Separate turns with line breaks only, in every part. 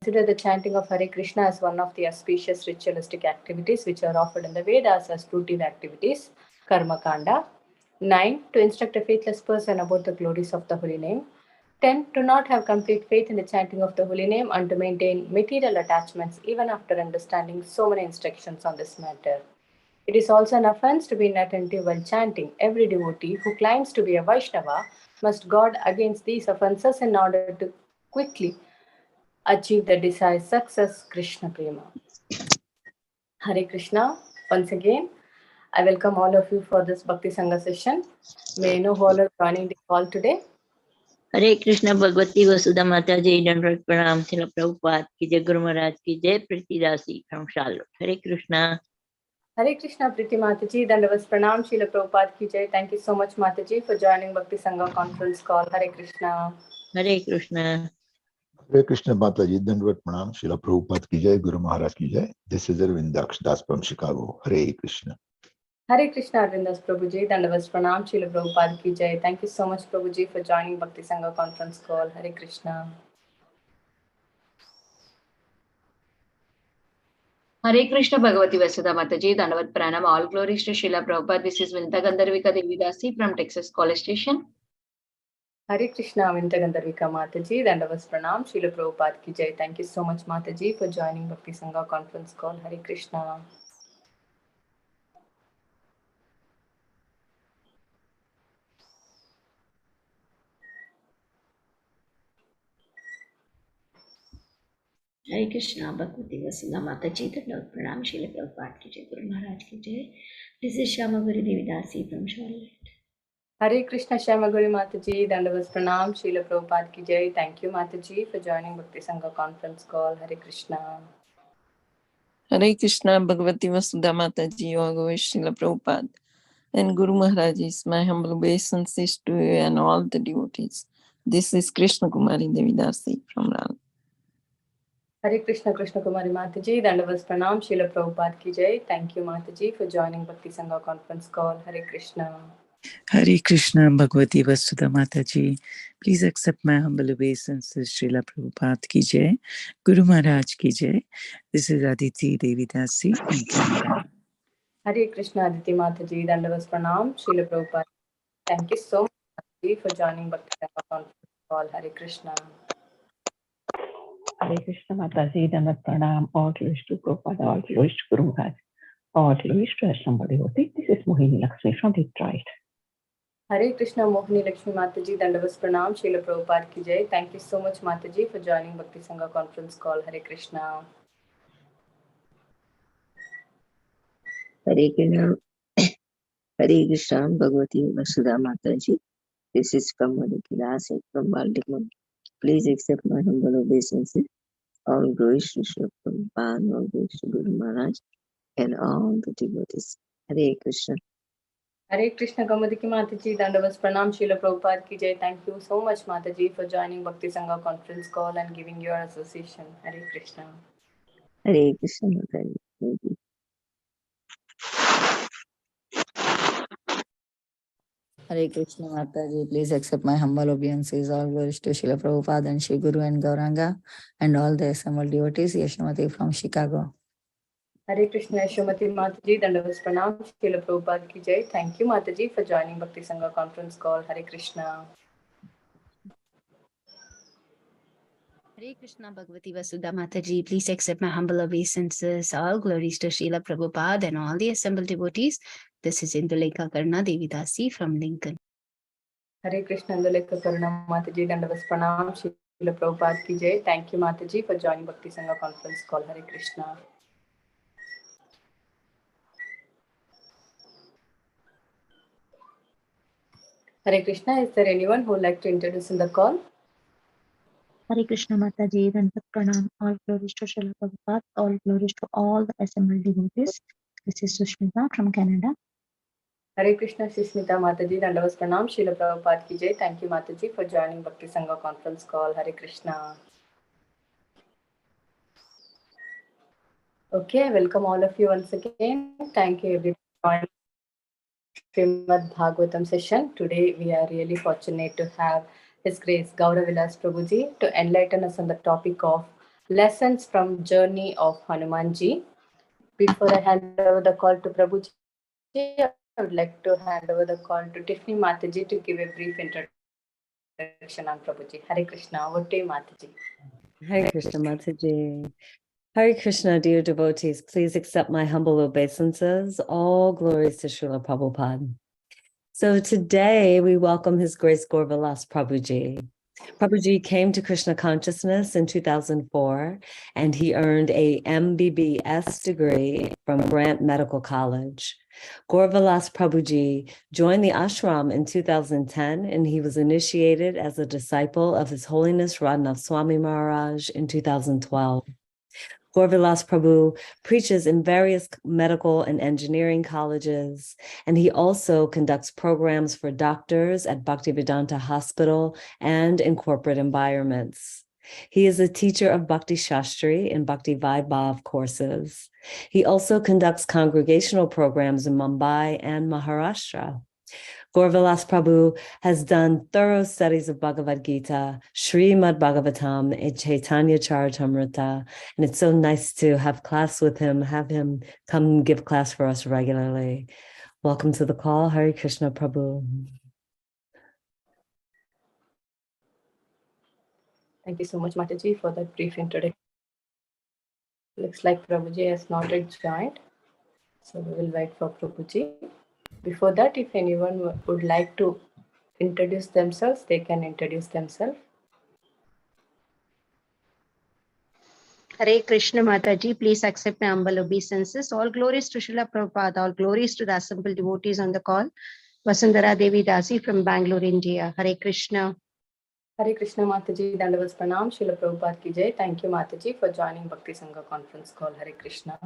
consider the chanting of Hare Krishna as one of the auspicious ritualistic activities which are offered in the Vedas as fruitive activities, Karma Kanda. 9. To instruct a faithless person about the glories of the holy name. 10. To not have complete faith in the chanting of the holy name and to maintain material attachments even after understanding so many instructions on this matter. It is also an offense to be inattentive while chanting. Every devotee who claims to be a Vaishnava must guard against these offenses in order to quickly achieve the desired success. Krishna Prema. Hare Krishna. Once again, I welcome all of you for this Bhakti Sangha session. May I know who all are joining the call today?
हरे कृष्ण भगवती वसुधा माता जी दंडवत प्रणाम शिला प्रभुपाद की जय गुरु महाराज की जय Pritidasi from Charlotte Hare Krishna
Hare Krishna Priti Mataji, Dandavas Pranam, Srila Prabhupada ki jai. Thank you so much Mataji for joining Bhakti Sangha conference call. Hare Krishna.
Hare Krishna
Hare Krishna Mataji, Dandvat Pranam, Srila Prabhupada ki jai, Guru Maharaj ki jai. This is Arvindaksh Das from Chicago. Hare Krishna.
Hare Krishna Arvindas Prabhuji, Dandavas Pranam, Srila Prabhupada ki jai. Thank you so much Prabhuji for joining Bhakti Sangha conference call. Hare Krishna.
Hare Krishna Bhagavati Vasudha Mataji, Dandavat Pranam, all glories to Srila Prabhupada. This is Vinta Gandharvika Devidasi from Texas College Station.
Hare Krishna Vinta Gandharvika Mataji, Dandavas Pranam, Srila Prabhupada ki jai. Thank you so much Mataji for joining Bhakti Sangha conference call. Hare Krishna.
Hare Krishna Bhagavati Vasudha Mata जी दंडवत प्रणाम शिला प्रभुपाद की जय गुरु महाराज की जय this is Shyama Gauri Devidasi from Charlotte
Hare Krishna Shama Gauri Mataji, Dandavas Pranam, Srila Prabhupada ki jai. Thank you Mataji for joining Bhakti Sangha conference call. Hare Krishna.
Hare Krishna Bhagavati Vasudha Mataji, Yoga Srila Prabhupada and Guru Maharaj is my humble obeisances to you and all the devotees. This is Krishna Kumari Devidasi from Ral.
Hare Krishna Krishna Kumari Mataji, Dandavas Pranam, Srila Prabhupada ki jai. Thank you Mataji for joining Bhakti Sangha conference call. Hare Krishna.
Hare Krishna Bhagavati Vasudha Mataji. Please accept my humble obeisances. Srila Prabhupada ki jai. Guru Maharaj ki jai. This is Aditi Devidasi in Canada.
Hare Krishna Aditi Mataji, Dandavas Pranam, Srila Prabhupada. Thank you so much Mataji for joining Bhakti Sangha conference call. Hare Krishna.
Hare Krishna Mataji, Dandavat Pranam, all glories to Prabhupada, all glories to Guru Maharaj, all glories to somebody. This is Mohini Lakshmi from Detroit.
Hare Krishna Mohini Lakshmi Mataji, Dandavas Pranam, Srila Prabhupada ki jai. Thank you so much Mataji for joining Bhakti Sangha conference call. Hare Krishna.
Hare Krishna Bhagavati Vasudha Mata ji this is from Manikidas from Baltimore please accept my humble obeisances all glories to Srila Prabhupada all glories to Guru Maharaj and all the devotees Hare Krishna
Hare Krishna Kamadiki Mataji, Dandavas Pranam, Srila Prabhupada ki jai. Thank you so much Mataji for joining Bhakti Sangha conference call and giving your association. Hare Krishna.
Hare Krishna Mataji. Thank you.
Hare Krishna Mataji, please accept my humble obeisances. All glories to Srila Prabhupada and Shri Guru and Gauranga and all the assembled devotees. Yashamati from Chicago.
Hare Krishna Yashamati Mataji, Dandavas Pranam, Srila Prabhupada ki jai. Thank you Mataji for joining Bhakti Sangha conference call. Hare Krishna.
Hare Krishna Bhagavati Vasudha Mataji, please accept my humble obeisances. All glories to Srila Prabhupada and all the assembled devotees. This is Indulekha Karna Devidasi from Lincoln.
Hare Krishna Indulekha Karna Mataji, Dandavas Pranam, Srila Prabhupada ki jai. Thank you Mataji for joining Bhakti Sangha conference call. Hare Krishna. Hare Krishna, is there anyone who would like to introduce in the call?
Hare Krishna Mataji, Dandavat Pranam, all glories to Srila Prabhupada, all glories to all the assembled devotees. This is Sushmita from Canada.
Hare Krishna Shishmita Mataji, Dandavas Pranam, Srila Prabhupada ki jai. Thank you Mataji for joining Bhakti Sangha conference call. Hare Krishna. Okay, I welcome all of you once again. Thank you everyone for joining Srimad Bhagavatam session. Today we are really fortunate to have His Grace Gaurvilas Prabhu ji to enlighten us on the topic of lessons from Journey of Hanumanji. Before I hand over the call to Prabhuji, I would like to hand over the call to Tiffany Mataji to give a brief introduction on Prabhuji. Hare Krishna, over to you, Mataji.
Hare Krishna Mataji. Hare Krishna, dear devotees, please accept my humble obeisances. All glories to Srila Prabhupada. So today we welcome His Grace Gaurvilas Prabhuji. Prabhuji came to Krishna consciousness in 2004, and he earned a MBBS degree from Grant Medical College. Gaurvilas Prabhuji joined the ashram in 2010, and he was initiated as a disciple of His Holiness Radhanath Swami Maharaj in 2012. Gaurvilas Prabhu preaches in various medical and engineering colleges, and he also conducts programs for doctors at Bhaktivedanta Hospital and in corporate environments. He is a teacher of Bhakti Shastri and Bhakti Vaibhav courses. He also conducts congregational programs in Mumbai and Maharashtra. Gaurvilas Prabhu has done thorough studies of Bhagavad Gita, Srimad Bhagavatam, and Chaitanya Charitamrita, and it's so nice to have class with him, have him come give class for us regularly. Welcome to the call, Hare Krishna Prabhu.
Thank you so much, Mataji, for that brief introduction. Looks like Prabhuji has not yet joined, so we will wait for Prabhuji. Before that, if anyone would like to introduce themselves, they can introduce themselves.
Hare Krishna Mataji, please accept my humble obeisances. All glories to Srila Prabhupada, all glories to the assembled devotees on the call. Vasundhara Devi Dasi from Bangalore, India. Hare Krishna.
Hare Krishna Mataji, Dandavas Pranam, Srila Prabhupada ki jai. Thank you Mataji for joining Bhakti Sangha conference call. Hare Krishna.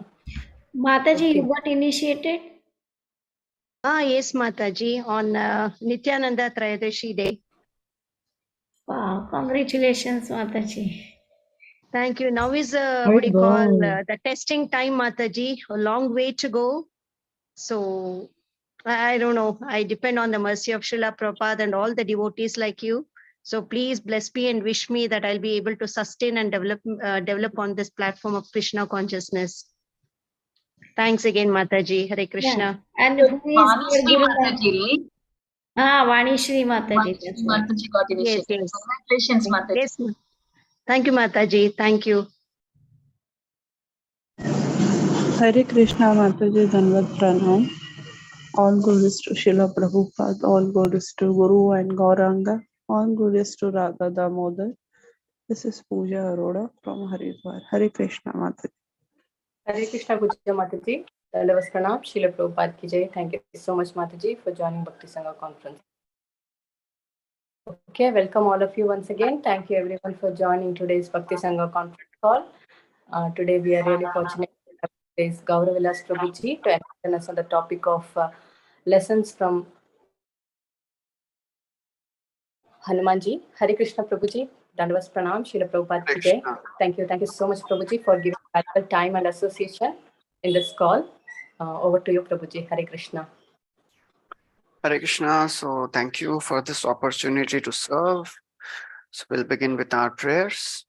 Mataji, you got initiated?
Yes, Mataji, on Nityananda Trayadashi Day.
Wow, congratulations, Mataji.
Thank you. Now is the testing time, Mataji. A long way to go. So I don't know. I depend on the mercy of Srila Prabhupada and all the devotees like you. So please bless me and wish me that I'll be able to sustain and develop on this platform of Krishna consciousness. Thanks again, Mataji. Hare Krishna.
Yeah. And who is your Guru?
Mataji,
Vanishri Mataji.
Mataji got initiated.
Yes.
Congratulations, Mataji.
Yes. Thank you, Mataji. Thank you.
Hare Krishna Mataji, Dhanvat Pranam. All glories to Srila Prabhupada, all glories to Guru and Gauranga, all glories to Radha Damodar. This is Pooja Arora from Haridwar. Hare Krishna Mataji.
Hare Krishna Pooja Mataji, Dandavas Pranam, Srila Prabhupada ki jai. Thank you so much Mataji for joining Bhakti Sangha conference. Okay, welcome all of you once again. Thank you everyone for joining today's Bhakti Sangha conference call. Today we are really fortunate to have today's Gaurvilas Prabhuji to enlighten us on the topic of lessons from Hanumanji. Hare Krishna Prabhuji, Dandavas Pranam, Srila Prabhupada ki jai. Thank you so much Prabhuji for giving valuable time and association in this call. Over to you Prabhuji. Hare Krishna.
Hare Krishna. So thank you for this opportunity to serve. So we'll begin with our prayers.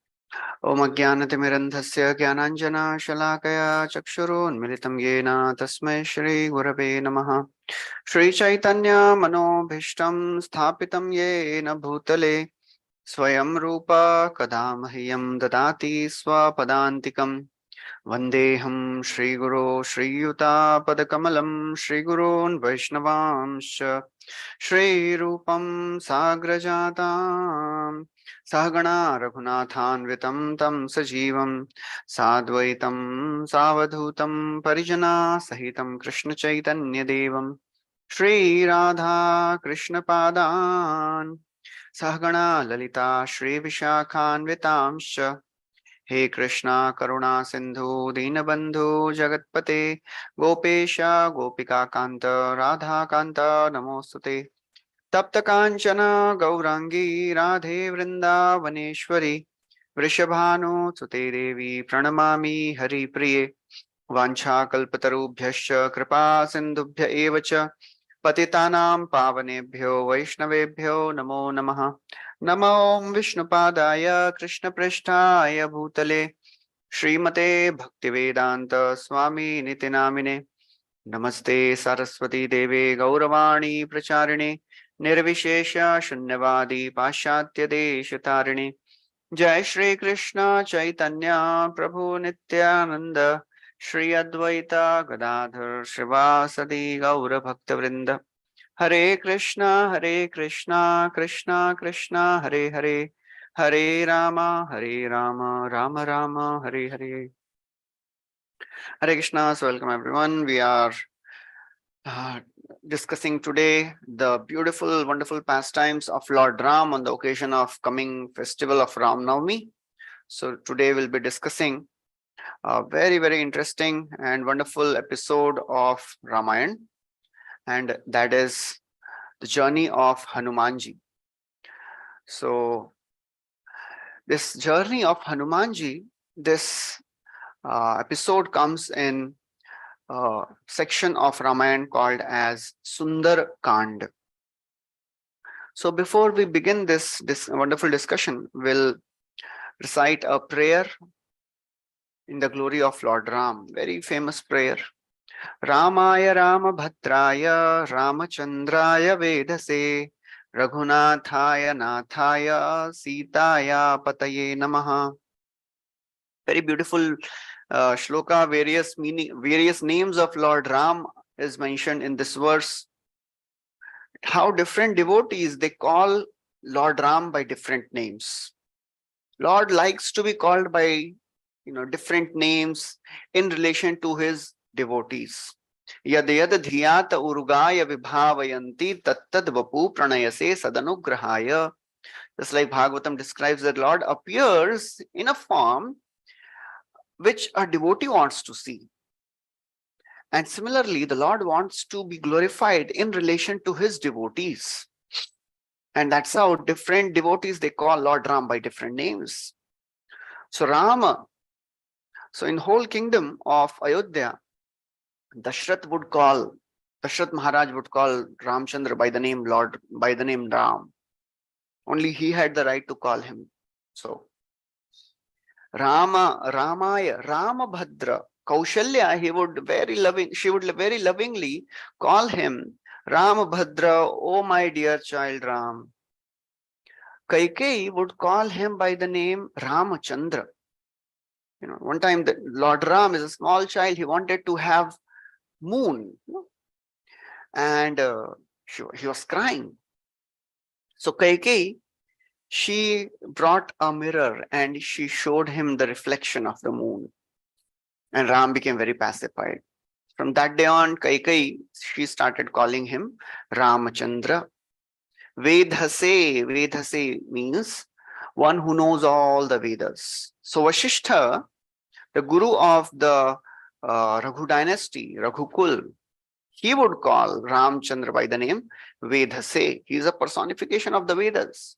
Om Ajnanatimirandhasya Jnananjana Shalakaya Chakshurunmilitam Yena Tasmai Shri Gurave Namaha. Shri Chaitanya Manobhishtam Sthapitam Yena Bhutale Swayam Rupa Kadamahyam Dadati Swapadantikam. Vandeham Shri Guru Shri Yuta Padakamalam Shri Gurun Vaishnavamscha Shri Rupam Sagrajatam Sahagana Raghunathanvitam Tam Sajivam Sadvaitam Savadhutam Parijana Sahitam Krishna Chaitanya Devam Shri Radha Krishna Padan Sahagana Lalita Shri Vishakhanvitamscha He Krishna Karuna Sindhu Dinabandhu Jagatpate Gopesha Gopika Kanta Radha Kanta Namostute Tapta Kanchana Gaurangi Radhe Vrindavaneshwari Vrishabhanu Sute Devi Pranamami Hari Priye Vancha Kalpatarubhyascha Kripa Sindhubhya Evacha Patitanam Pavanebhyo Vaishnavebhyo Namo Namaha Namo Vishnupadaya Krishna Prishtaya Bhutale Srimate Bhaktivedanta Swami Niti Namine. Namaste Saraswati Deve Gauravani Pracharine Nirvishesha Shunyavadi Pashatya Deshatarine. Jai Shri Krishna Chaitanya Prabhu Nityananda Shri Advaita Gadadhar Shrivasadi Gaura Bhakta Vrinda. Hare Krishna Krishna Krishna Hare Hare Hare Rama Rama Rama Hare Hare. Hare Krishna. So welcome everyone. We are discussing today the beautiful, wonderful pastimes of Lord Ram on the occasion of coming festival of Ram Navami. So today we'll be discussing a very, very interesting and wonderful episode of Ramayana, and that is the journey of Hanumanji. So this journey of Hanumanji, this episode comes in a section of Ramayana called as Sundar Kand. So before we begin this wonderful discussion, we'll recite a prayer in the glory of Lord Ram, very famous prayer. Ramaya Ramabhadraya Ramachandraya Vedase Raghunathaya Nathaya Sitaya Pataye Namaha. Very beautiful shloka, various names of Lord Ram is mentioned in this verse. How different devotees, they call Lord Ram by different names. Lord likes to be called by different names in relation to his devotees. Yad yad dhyata urugaya vibhavayanti tattad vapu pranayase sadanugrahaya. Just like Bhagavatam describes that Lord appears in a form which a devotee wants to see. And similarly, the Lord wants to be glorified in relation to his devotees. And that's how different devotees, they call Lord Ram by different names. So Rama, so in whole kingdom of Ayodhya, Dashrath Maharaj would call Ramchandra by the name Ram. Only he had the right to call him. So Ramaya, Ramabhadra, Kaushalya, she would very lovingly call him Ramabhadra, oh my dear child Ram. Kaikeyi would call him by the name Ramachandra. One time the Lord Ram is a small child, he wanted to have moon, and he was crying. So Kaikeyi, she brought a mirror and she showed him the reflection of the moon. And Ram became very pacified. From that day on, Kaikeyi, she started calling him Ramachandra. Vedhase means one who knows all the Vedas. So Vasishtha, the guru of the Raghu dynasty, Raghukul, he would call Ramchandra by the name Vedhase. He is a personification of the Vedas.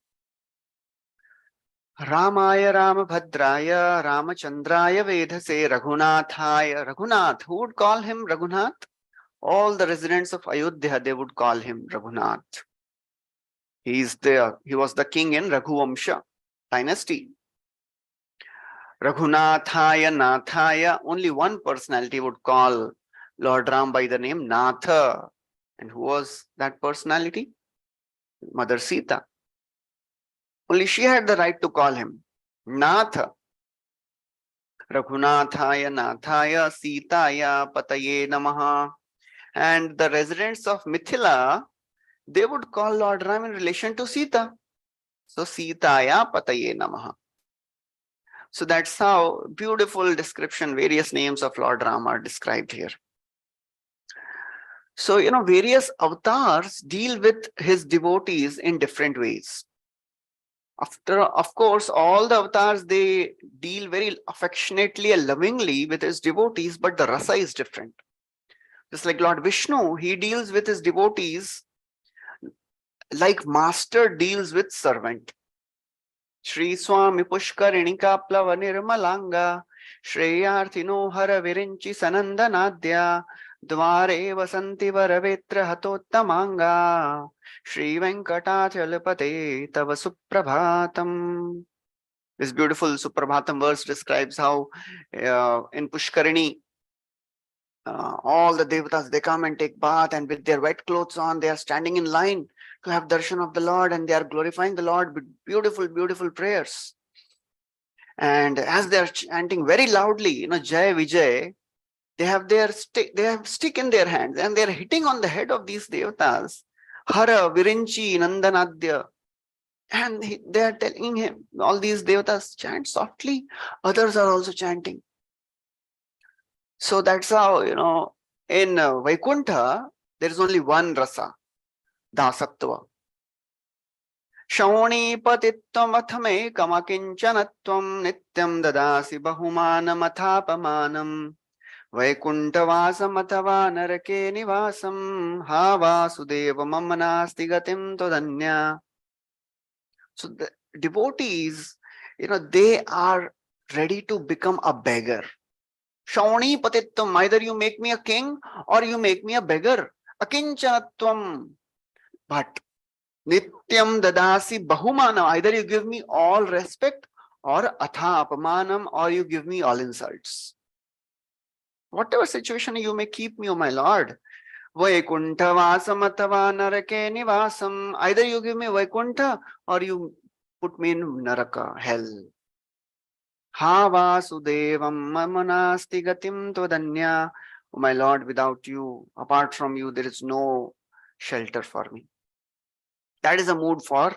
Ramaya Ramabhadraya Ramachandraya Vedhase Raghunathaya. Raghunath, who would call him Raghunath? All the residents of Ayodhya, they would call him Raghunath. He was the king in Raghuvamsha dynasty. Raghunathaya Nathaya, only one personality would call Lord Ram by the name Natha. And who was that personality? Mother Sita. Only she had the right to call him Natha. Raghunathaya Nathaya Sitaya Pataye Namaha. And the residents of Mithila, they would call Lord Ram in relation to Sita. So Sitaya Pataye Namaha. So that's how beautiful description, various names of Lord Ram are described here. So, various avatars deal with his devotees in different ways. Of course, all the avatars, they deal very affectionately and lovingly with his devotees, but the rasa is different. Just like Lord Vishnu, he deals with his devotees like master deals with servant. Shri Swami Pushkarinika Plava Nirmalanga Shreyarthino Hara Virinchi Sanandanadya Dvare Vasanti Varavetra Hatottamanga Shri Venkatachalapate Tava Suprabhatam. This beautiful Suprabhatam verse describes how in Pushkarini, all the devatas, they come and take bath, and with their wet clothes on, they are standing in line to have darshan of the Lord, and they are glorifying the Lord with beautiful, beautiful prayers. And as they are chanting very loudly, Jai Vijay, they have stick in their hands, and they are hitting on the head of these devatas. Hara Virinchi Nandanadya. And they are telling him, all these devatas chant softly, others are also chanting. So that's how, in Vaikuntha, there is only one rasa, Dasattva. Shaunipatitvam athame kamakinchanatvam nityam dadasi bahumanamathaapamanam Vaikunthavasam athava narake nivasam ha vasudeva mamanasti gatim todanya. So the devotees, they are ready to become a beggar. Shauni patittam, either you make me a king or you make me a beggar. Akinchanatvam. But nityam dadasi bahumana, either you give me all respect, or atha apamanam, or you give me all insults. Whatever situation you may keep me, O my Lord. Vaikunthavasam athava narake nivasam. Either you give me Vaikuntha or you put me in Naraka, hell. Ha vasudevam mamanasti gatim todanya. O my Lord, without you, apart from you, there is no shelter for me. That is a mood for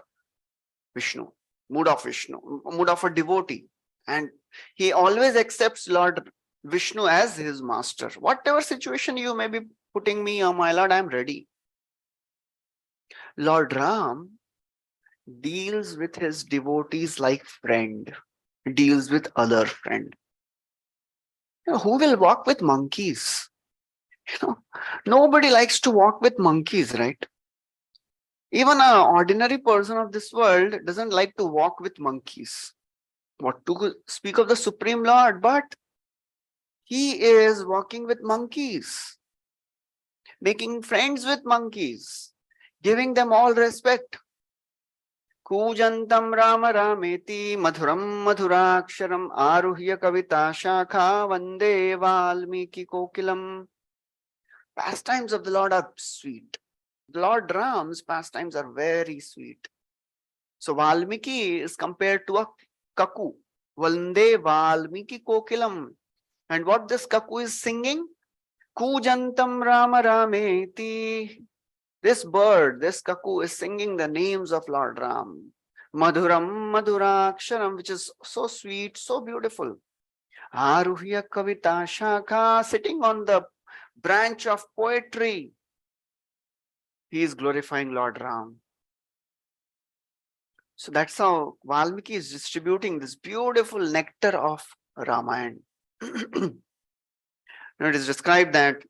Vishnu, mood of Vishnu, mood of a devotee. And he always accepts Lord Vishnu as his master. Whatever situation you may be putting me, oh my Lord, I am ready. Lord Ram deals with his devotees like friend, deals with other friend. Who will walk with monkeys? Nobody likes to walk with monkeys, right? Even an ordinary person of this world doesn't like to walk with monkeys. What to speak of the Supreme Lord? But he is walking with monkeys, making friends with monkeys, giving them all respect. Kujantam Rama Rameti Madhuram Madhuraksharam Aruhya Kavita Shakha Vande Valmiki Kokilam. Pastimes of the Lord are sweet. Lord Ram's pastimes are very sweet. So Valmiki is compared to a kaku. Vande Valmiki Kokilam. And what this kaku is singing? Kujantam Rama Rameti. This bird, this kaku is singing the names of Lord Ram. Madhuram Madhuraksharam, which is so sweet, so beautiful. Aruhya Kavita Shakha, sitting on the branch of poetry. He is glorifying Lord Ram. So that's how Valmiki is distributing this beautiful nectar of Ramayana. It is described that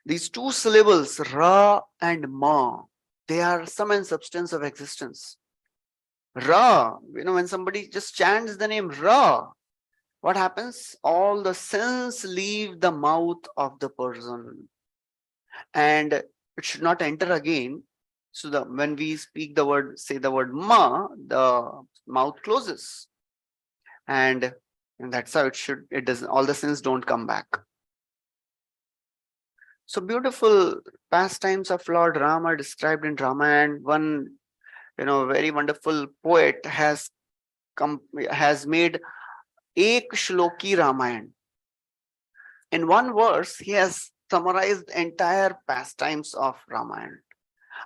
these two syllables, Ra and Ma, they are sum and substance of existence. Ra, when somebody just chants the name Ra, what happens? All the sins leave the mouth of the person. And it should not enter again. So when we speak the word, say the word Ma, the mouth closes. And that's how it doesn't, all the sins don't come back. So beautiful pastimes of Lord Ram are described in Ramayana. One, very wonderful poet has made Ek Shloki Ramayana. In one verse, he has summarized entire pastimes of Ramayana.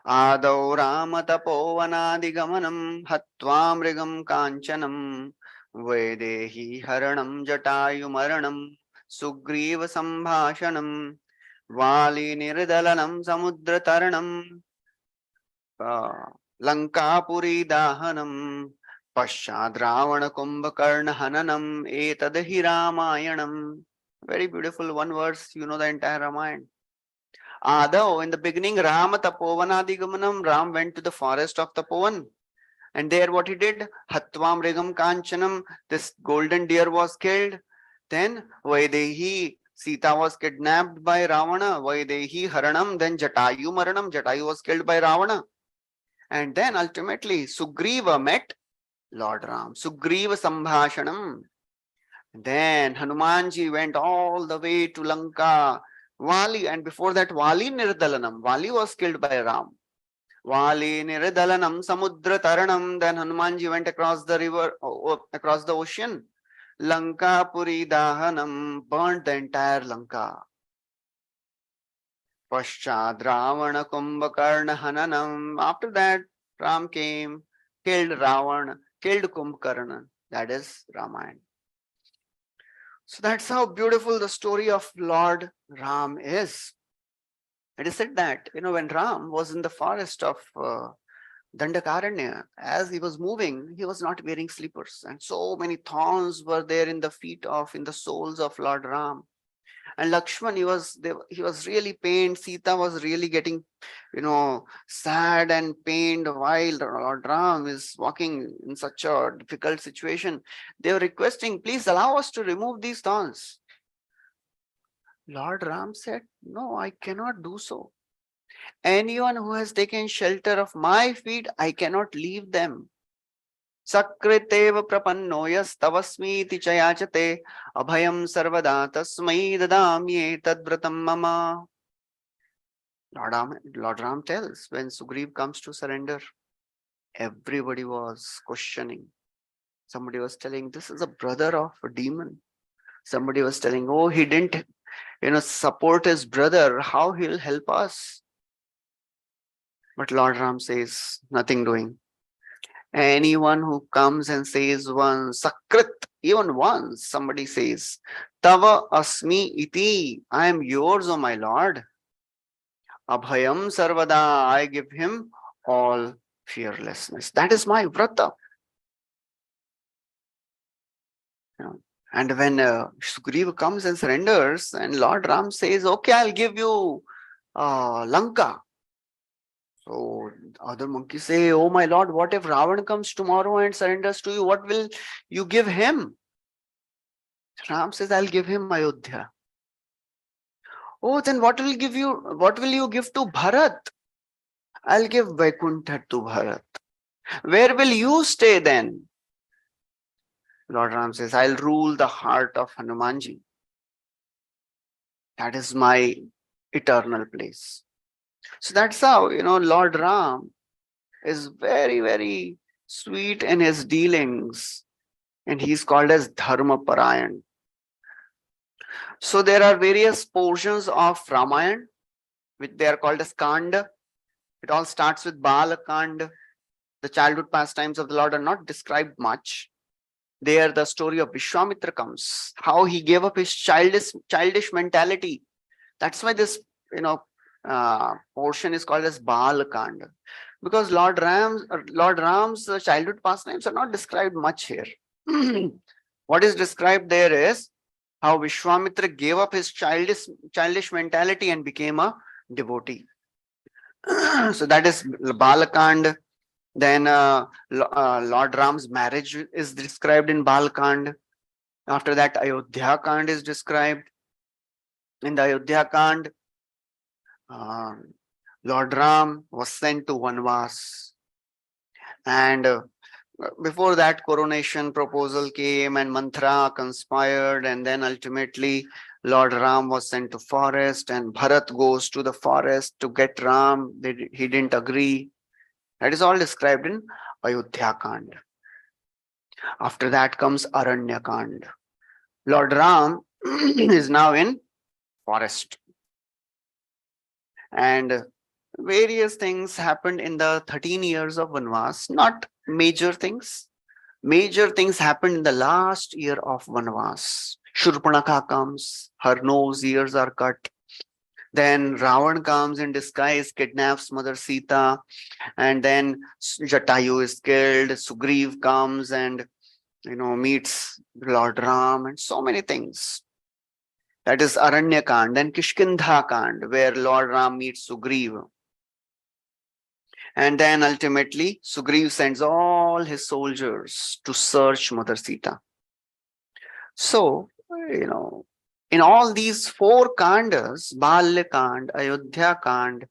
Adau Rama Tapovanadi Gamanam Hatva Mrigam Kanchanam Vedehi Haranam Jatayu Maranam Sugriva Sambhashanam Vali Nirdalanam Samudra Taranam Lankapuri Dahanam Pashad Ravana Kumbhakarna Hananam Etadahi Ramayanam. Very beautiful one verse, the entire Ramayana. Adau, in the beginning, Rama Tapovanadi Gamanam, Ram went to the forest of Tapovan. And there what he did? Hatvam Regam Kanchanam, this golden deer was killed. Then Vaidehi, Sita was kidnapped by Ravana. Vaidehi Haranam, then Jatayu Maranam, Jatayu was killed by Ravana. And then ultimately Sugriva met Lord Ram. Sugriva Sambhashanam. Then Hanumanji went all the way to Lanka. Vali, and before that, Vali Nirdalanam. Vali was killed by Ram. Vali Nirdalanam Samudra Taranam. Then Hanumanji went across the river, across the ocean. Lanka Puri Dahanam, burnt the entire Lanka. Paschad Ravana Kumbhakarna Hananam. After that, Ram came, killed Ravana, killed Kumbhakarna. That is Ramayana. So that's how beautiful the story of Lord Ram is. It is said that, when Ram was in the forest of Dandakaranya, as he was moving, he was not wearing slippers. And so many thorns were there in the soles of Lord Ram. And Lakshman, he was really pained. Sita was really getting, sad and pained while Lord Ram is walking in such a difficult situation. They were requesting, please allow us to remove these thorns. Lord Ram said, no, I cannot do so. Anyone who has taken shelter of my feet, I cannot leave them. Sakriteva prapannoyas tavasmiti chayachate abhayam sarvada tasmai dadamye tadvratam mama. Lord Ram tells, when Sugriv comes to surrender, everybody was questioning. Somebody was telling, this is a brother of a demon. Somebody was telling, oh, he didn't, support his brother. How he'll help us? But Lord Ram says, nothing doing. Anyone who comes and says once, Sakrit, even once, somebody says, Tava asmi iti, I am yours, O my Lord. Abhayam sarvada, I give him all fearlessness. That is my vrata. And when Sugriva comes and surrenders, and Lord Ram says, okay, I'll give you Lanka. So other monkeys say, oh my Lord, what if Ravan comes tomorrow and surrenders to you? What will you give him? Ram says, I'll give him Ayodhya. Oh, then what will you give to Bharat? I'll give Vaikuntha to Bharat. Where will you stay then? Lord Ram says, I'll rule the heart of Hanumanji. That is my eternal place. So that's how, Lord Ram is very, very sweet in his dealings. And he's called as Dharma Parayan. So there are various portions of Ramayana, which they are called as Kanda. It all starts with Bala Kanda. The childhood pastimes of the Lord are not described much. There the story of Vishwamitra comes, how he gave up his childish mentality. That's why this, portion is called as Bala Kanda. Because Lord Ram's childhood pastimes are not described much here. What is described there is how Vishwamitra gave up his childish mentality and became a devotee. So that is Balakand. Then Lord Ram's marriage is described in Balakand. After that, Ayodhya Kand is described. In the Ayodhya Kand, Lord Ram was sent to Vanvas. And before that, coronation proposal came and Manthra conspired, and then ultimately Lord Ram was sent to forest, and Bharat goes to the forest to get Ram. He didn't agree. That is all described in Ayodhya Kand. After that comes Aranya Kand. Lord Ram is now in forest. And various things happened in the 13 years of Vanvas, not major things. Major things happened in the last year of Vanvas. Shurpanakha comes, her nose, ears are cut. Then Ravan comes in disguise, kidnaps Mother Sita, and then Jatayu is killed. Sugriv comes and meets Lord Ram, and so many things. That is Aranya Kand. Then Kishkindha Kand, where Lord Ram meets Sugriv. And then ultimately, Sugriv sends all his soldiers to search Mother Sita. So, in all these 4 Kandas, Balya Kand, Ayodhya Kand,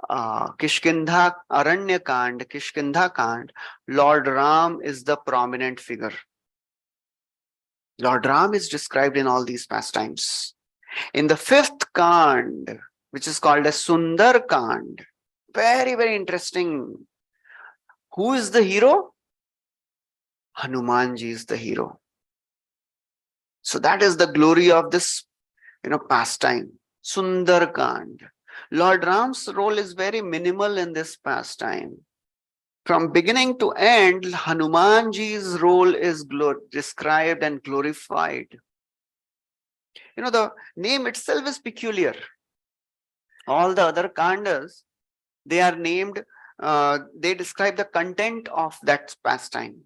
Kishkindha Aranya Kand, Kishkindha Kand, Lord Ram is the prominent figure. Lord Ram is described in all these pastimes. In the 5th Kand, which is called as Sundar Kand, very, very interesting. Who is the hero? Hanumanji is the hero. So that is the glory of this, pastime. Sundar Kand. Lord Ram's role is very minimal in this pastime. From beginning to end, Hanumanji's role is described and glorified. The name itself is peculiar. All the other kandas, they are named, they describe the content of that pastime.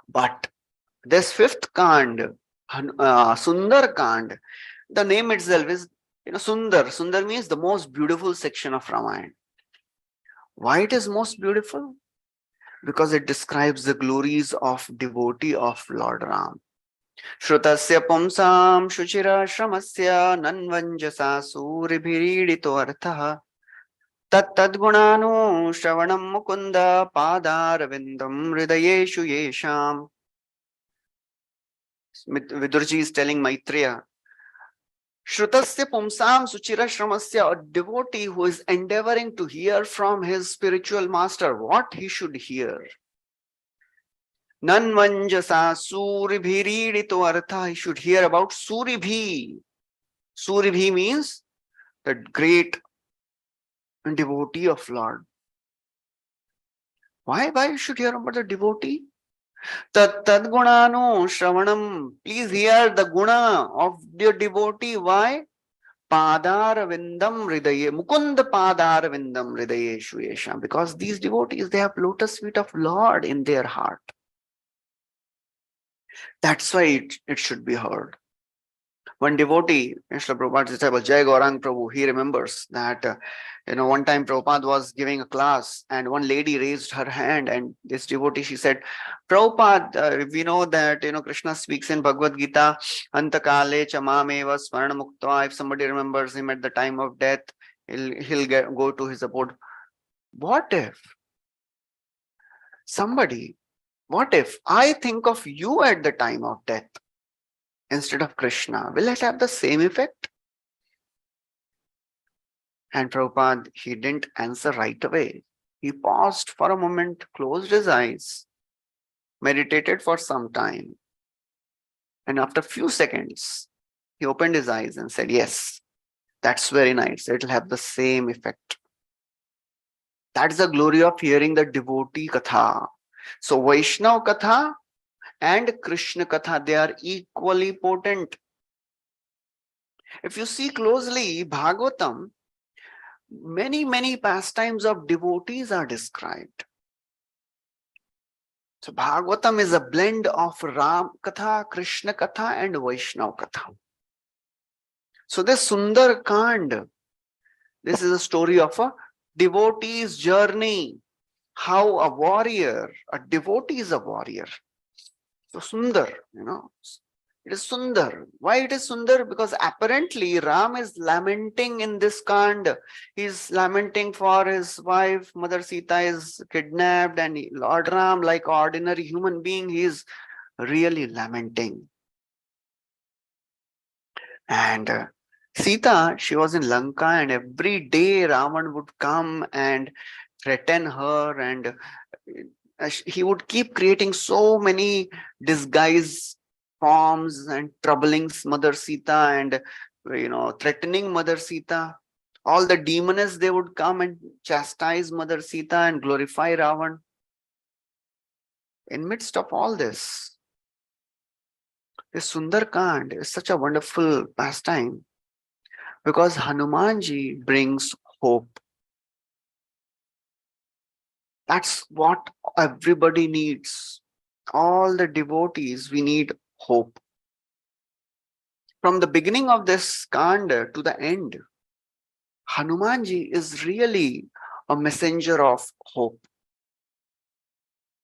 But this 5th Kand, Sundar Kand, the name itself is, Sundar. Sundar means the most beautiful section of Ramayana. Why it is most beautiful? Because it describes the glories of devotee of Lord Ram. Shrutasya pumsam shuchira shramasya nanvanjasa suribhiridito arthaha tat tadgunanu shravanam mukunda padarvindam hridayeshu yesham. Vidurji is telling Maitreya, Shrutasya pumsam suchira shramasya, a devotee who is endeavoring to hear from his spiritual master what he should hear. Nanvanjasa suribhiridito artha, he should hear about Suribhi. Suribhi means the great devotee of Lord. Why you should hear about the devotee? Tat tadgunanu shravanam, please hear the guna of the devotee. Why? Padarvindam hridaye, Mukunda Padarvindam hridaye shuyesham. Because these devotees, they have lotus feet of Lord in their heart. That's why it should be heard. One devotee, Srila Prabhupada's disciple, Jai Gaurang Prabhu, he remembers that, one time Prabhupada was giving a class and one lady raised her hand, and this devotee, she said, Prabhupada, we know that, Krishna speaks in Bhagavad Gita, Antakale chamameva smarana muktva. If somebody remembers him at the time of death, he'll go to his abode. What if I think of you at the time of death instead of Krishna? Will it have the same effect? And Prabhupada, he didn't answer right away. He paused for a moment, closed his eyes, meditated for some time. And after a few seconds, he opened his eyes and said, yes, that's very nice. It'll have the same effect. That's the glory of hearing the devotee katha. So Vaishnav katha and Krishna katha, they are equally potent. If you see closely, Bhagavatam, many pastimes of devotees are described. So Bhagavatam is a blend of Ram Katha, Krishna Katha and Vaishnav Katha. So this Sundar Kand, this is a story of a devotee's journey. How a devotee is a warrior. So Sundar, it is Sundar. Why it is Sundar? Because apparently Ram is lamenting in this Kand. He is lamenting for his wife. Mother Sita is kidnapped, and Lord Ram, like ordinary human being, he is really lamenting. And Sita, she was in Lanka, and every day Ravan would come and threaten her, and he would keep creating so many disguise forms and troubling Mother Sita and threatening Mother Sita. All the demons, they would come and chastise Mother Sita and glorify Ravan. In midst of all this Sundar Kand is such a wonderful pastime because Hanumanji brings hope. That's what everybody needs. All the devotees, we need hope. From the beginning of this Kanda to the end, Hanumanji is really a messenger of hope.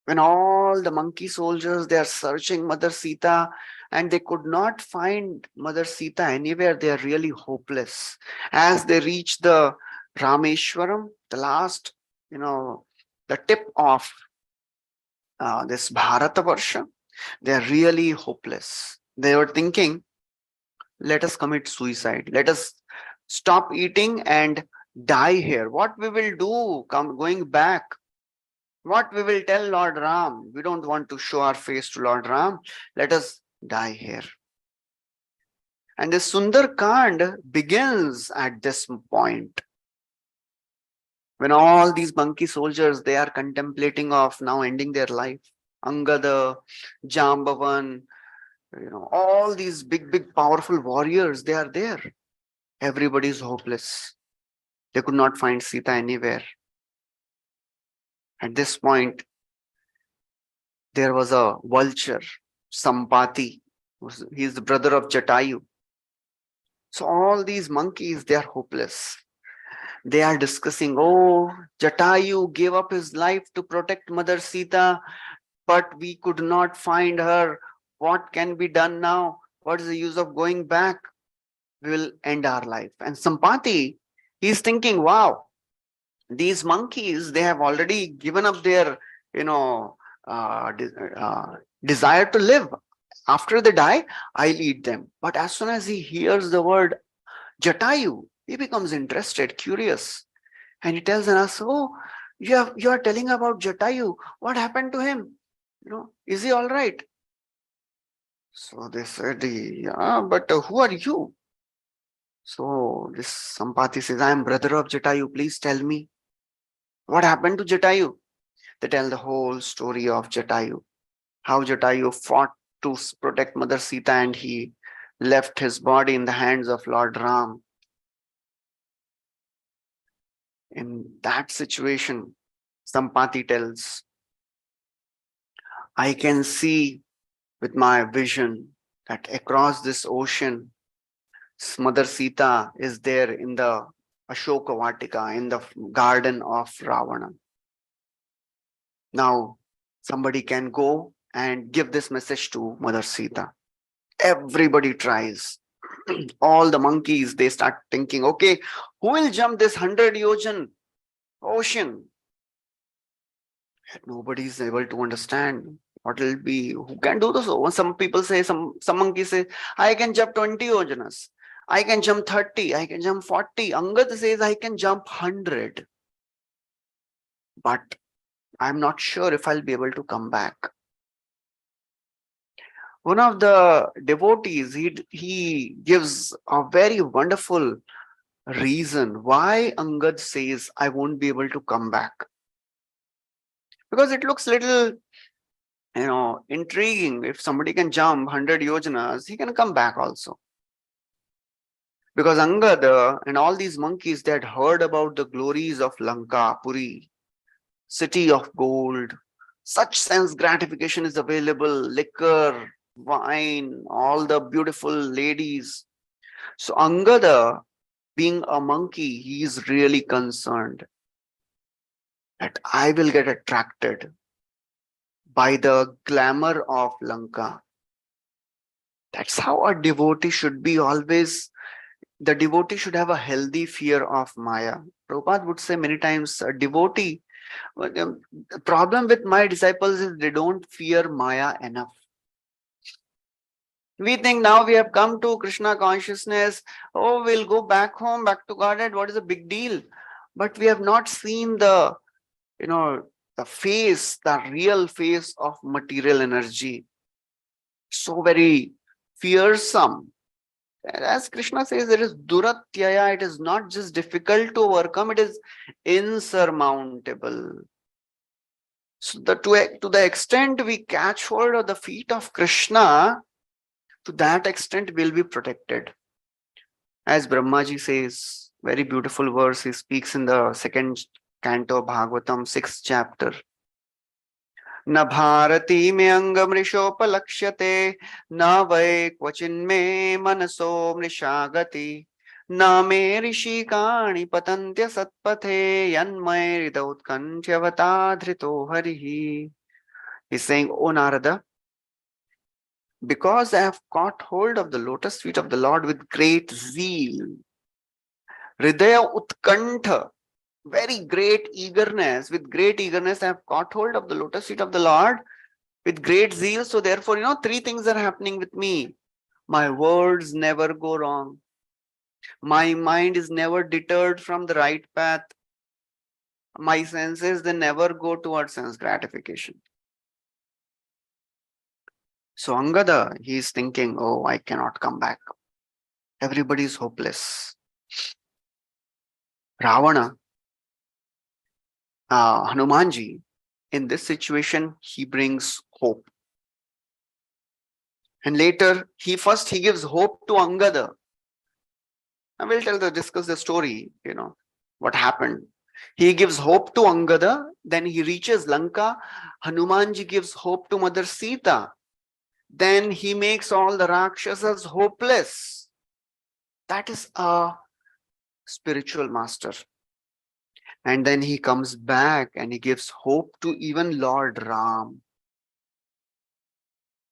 When all the monkey soldiers, they are searching Mother Sita and they could not find Mother Sita anywhere, they are really hopeless. As they reach the Rameshwaram, the last, the tip of this Bharatavarsha, they are really hopeless. They were thinking, let us commit suicide. Let us stop eating and die here. What we will do going back? What we will tell Lord Ram? We don't want to show our face to Lord Ram. Let us die here. And the Sundar Kand begins at this point. When all these monkey soldiers, they are contemplating of now ending their life. Angada, Jambavan, all these big, powerful warriors, they are there. Everybody is hopeless. They could not find Sita anywhere. At this point, there was a vulture, Sampati. He is the brother of Jatayu. So all these monkeys, they are hopeless. They are discussing, oh, Jatayu gave up his life to protect Mother Sita, but we could not find her. What can be done now? What is the use of going back? We will end our life. And Sampati, he's thinking, wow, these monkeys, they have already given up their, desire to live. After they die, I'll eat them. But as soon as he hears the word Jatayu, he becomes interested, curious. And he tells us, oh, you are telling about Jatayu. What happened to him? Is he all right? So they said, yeah, but who are you? So this Sampati says, I am brother of Jatayu. Please tell me, what happened to Jatayu? They tell the whole story of Jatayu. How Jatayu fought to protect Mother Sita and he left his body in the hands of Lord Ram. In that situation, Sampati tells, I can see with my vision that across this ocean, Mother Sita is there in the Ashoka Vatika, in the garden of Ravana. Now, somebody can go and give this message to Mother Sita. Everybody tries. All the monkeys, they start thinking, okay, who will jump this 100 yojan ocean? Nobody is able to understand what will be, who can do this. Some people say, some monkeys say, I can jump 20 yojanas. I can jump 30, I can jump 40. Angad says, I can jump 100. But I'm not sure if I'll be able to come back. One of the devotees, he gives a very wonderful reason why Angad says, I won't be able to come back. Because it looks little, intriguing. If somebody can jump 100 yojanas, he can come back also. Because Angad and all these monkeys, they had heard about the glories of Lanka, Puri, city of gold. Such sense gratification is available, liquor, wine, all the beautiful ladies. So Angada, being a monkey, he is really concerned that I will get attracted by the glamour of Lanka. That's how a devotee should be always. The devotee should have a healthy fear of Maya. Prabhupada would say many times, a devotee, the problem with my disciples is they don't fear Maya enough. We think now we have come to Krishna consciousness, oh, we'll go back home, back to Godhead, what is the big deal? But we have not seen the, the face, the real face of material energy. So very fearsome. As Krishna says, there is duratyaya, it is not just difficult to overcome, it is insurmountable. So to the extent we catch hold of the feet of Krishna, to that extent we'll be protected. As Brahmaji says, very beautiful verse, he speaks in the second canto of Bhagavatam, 6th chapter. न भारती में अंग मृषोपलक्ष्यते न वै क्वचिन्मे मनसो मृषागति न मे ऋषिकाणि पतन्त्य सत्पथे यन्मय हृदौत्कण्ठ्यवता धृतो हरिः. He's saying, O Narada, because I have caught hold of the lotus feet of the Lord with great zeal, Hridaya utkantha, very great eagerness. With great eagerness, I have caught hold of the lotus feet of the Lord with great zeal. So therefore, three things are happening with me. My words never go wrong. My mind is never deterred from the right path. My senses, they never go towards sense gratification. So Angada, he is thinking, oh, I cannot come back. Everybody is hopeless. Ravana, Hanumanji, in this situation, he brings hope. And later, he gives hope to Angada. I will discuss the story, what happened. He gives hope to Angada, then he reaches Lanka. Hanumanji gives hope to Mother Sita. Then he makes all the Rakshasas hopeless. That is a spiritual master. And then he comes back and he gives hope to even Lord Ram.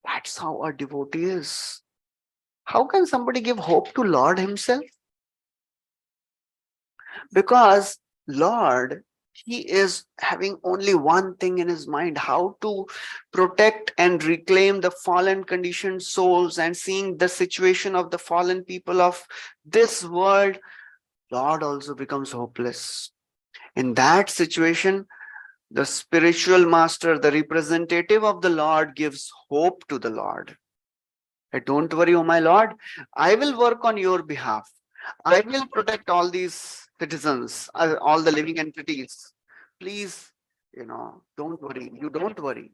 That's how a devotee is. How can somebody give hope to Lord himself? Because Lord, he is having only one thing in his mind, how to protect and reclaim the fallen conditioned souls, and seeing the situation of the fallen people of this world, Lord also becomes hopeless. In that situation, the spiritual master, the representative of the Lord, gives hope to the Lord. Don't worry, oh my Lord, I will work on your behalf. I will protect all these citizens, all the living entities. Please, don't worry. You don't worry,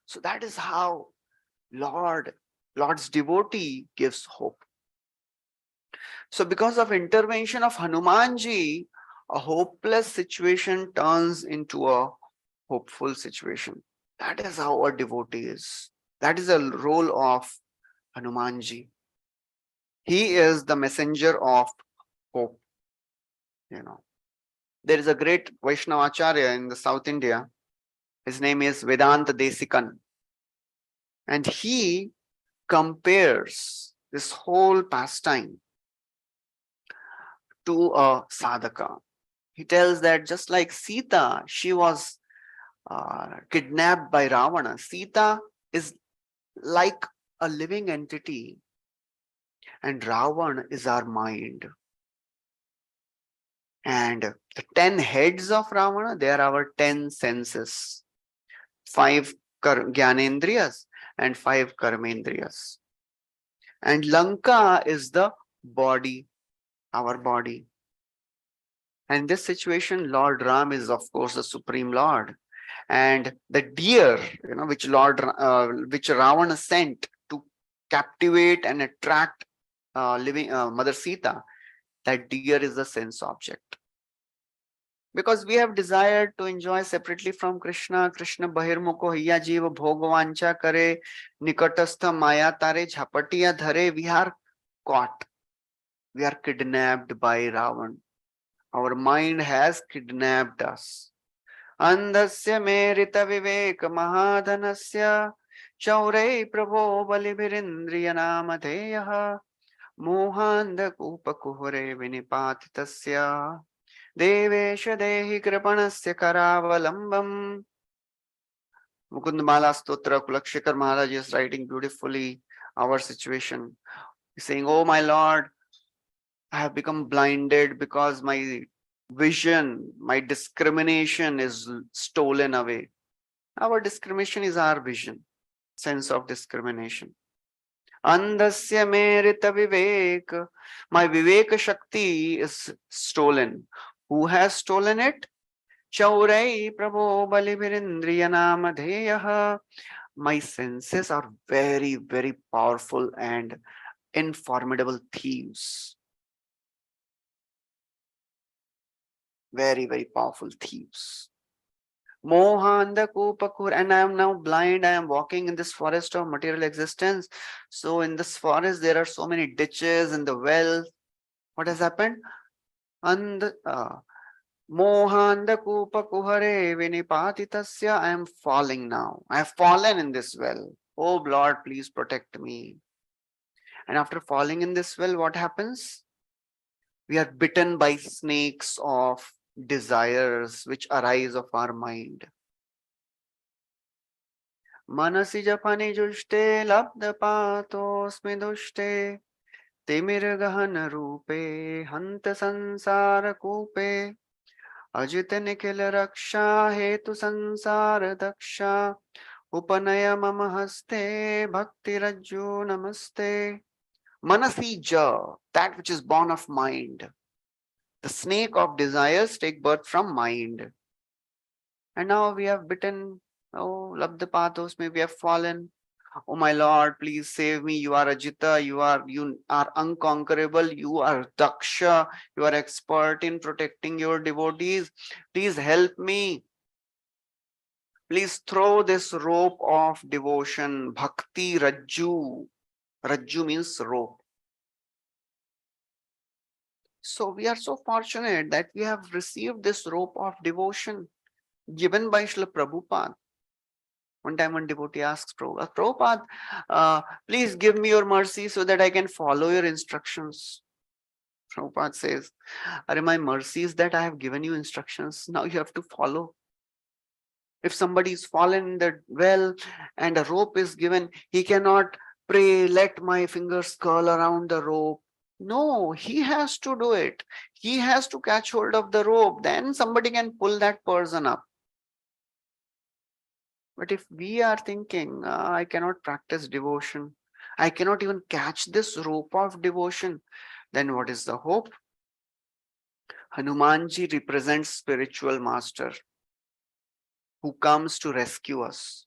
So that is how Lord's devotee gives hope. So because of intervention of Hanumanji, a hopeless situation turns into a hopeful situation. That is how a devotee is. That is the role of Hanumanji. He is the messenger of hope. There is a great Vaishnava Acharya in the South India. His name is Vedanta Desikan. And he compares this whole pastime to a sadhaka. He tells that just like Sita, she was kidnapped by Ravana. Sita is like a living entity, and Ravana is our mind. And the 10 heads of Ravana, they are our 10 senses. 5 Gyanendriyas and 5 Karmendriyas. And Lanka is the body, our body. And in this situation, Lord Ram is, of course, the Supreme Lord. And the deer, which Ravana sent to captivate and attract living Mother Sita, that deer is the sense object. Because we have desired to enjoy separately from Krishna. Krishna bahirmukho hiya jiva bhogvancha kare nikatastha maya tare jhapatiya dhare. We are caught. We are kidnapped by Ravan. Our mind has kidnapped us. Andhasya merita vivek mahadhanasya chaurei prabho balibirindriya namadeyaha mohanda kupa kuhure vinipatitasya Devesha Dehi Kripanasya Karavalambam. Mukundamala Stotra Kulakshekar Maharaj is writing beautifully our situation. He's saying, oh my Lord, I have become blinded because my vision, my discrimination is stolen away. Our discrimination is our vision, sense of discrimination. Andhasya merita vivek. My viveka shakti is stolen. Who has stolen it? Chaurai prabho balibirindriya namadheyaha. My senses are very, very powerful and informidable thieves. Very, very powerful thieves. Mohanda kupakur, and I am now blind. I am walking in this forest of material existence. So in this forest, there are so many ditches and the wells. What has happened? Mohanda kupa kuhare vinipatitasya. I am falling now. I have fallen in this well. Oh Lord, please protect me. And after falling in this well, what happens? We are bitten by snakes of desires which arise of our mind. Manasi japani jushte labda patosme dushte timirgahan rupe hanta sansara kupe ajit nikhil raksha hetu sansara daksha upanaya mama haste bhakti rajju namaste. Manasi ja, that which is born of mind. The snake of desires take birth from mind. And now we have bitten, oh, labda pathos, may we have fallen. Oh my Lord, please save me. You are Ajita, you are unconquerable, you are Daksha, you are expert in protecting your devotees. Please help me. Please throw this rope of devotion, bhakti rajju. Rajju means rope. So we are so fortunate that we have received this rope of devotion given by Srila Prabhupada. One time one devotee asks Prabhupada, Prabhupada, please give me your mercy so that I can follow your instructions. Prabhupada says, are my mercy is that I have given you instructions. Now you have to follow. If somebody is fallen in the well and a rope is given, he cannot pray, let my fingers curl around the rope. No, he has to do it. He has to catch hold of the rope. Then somebody can pull that person up. But if we are thinking, I cannot practice devotion, I cannot even catch this rope of devotion, then what is the hope? Hanumanji represents spiritual master who comes to rescue us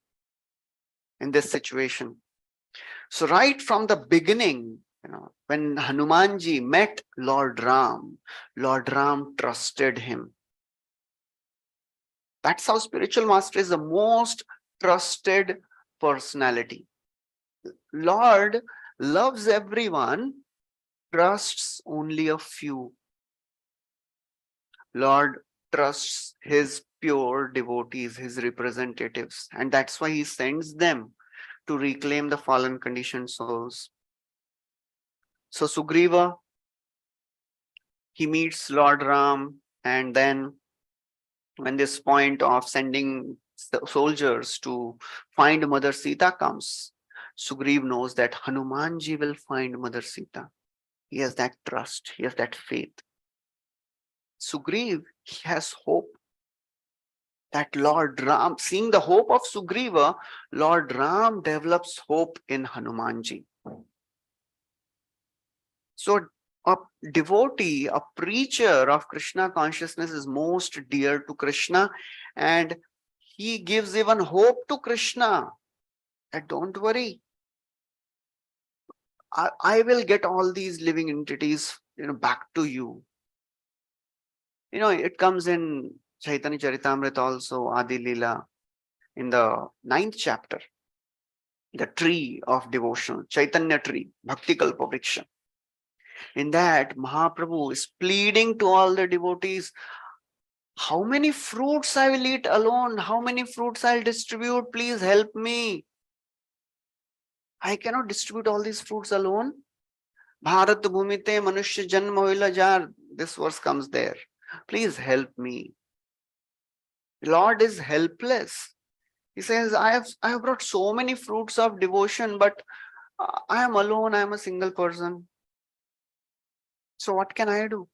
in this situation. So right from the beginning, when Hanumanji met Lord Ram trusted him. That's how spiritual master is the most trusted personality. Lord loves everyone, trusts only a few. Lord trusts his pure devotees, his representatives, and that's why he sends them to reclaim the fallen conditioned souls. So Sugriva, he meets Lord Ram, and then when this point of sending soldiers to find Mother Sita comes, Sugriv knows that Hanumanji will find Mother Sita. He has that trust, he has that faith. Sugriv, he has hope that Lord Ram, seeing the hope of Sugriva, Lord Ram develops hope in Hanumanji. So a devotee, a preacher of Krishna consciousness is most dear to Krishna, and he gives even hope to Krishna that don't worry, I will get all these living entities back to you. It comes in Chaitanya Charitamrita also, Adi Lila, in the 9th chapter, the tree of devotion, Chaitanya tree, Bhakti Kalpa Vriksha. In that, Mahaprabhu is pleading to all the devotees, how many fruits I will eat alone? How many fruits I'll distribute? Please help me. I cannot distribute all these fruits alone. Bharat bhumite manushya janma hoila jar. This verse comes there. Please help me. Lord is helpless. He says, I have brought so many fruits of devotion, but I am alone. I am a single person. So what can I do?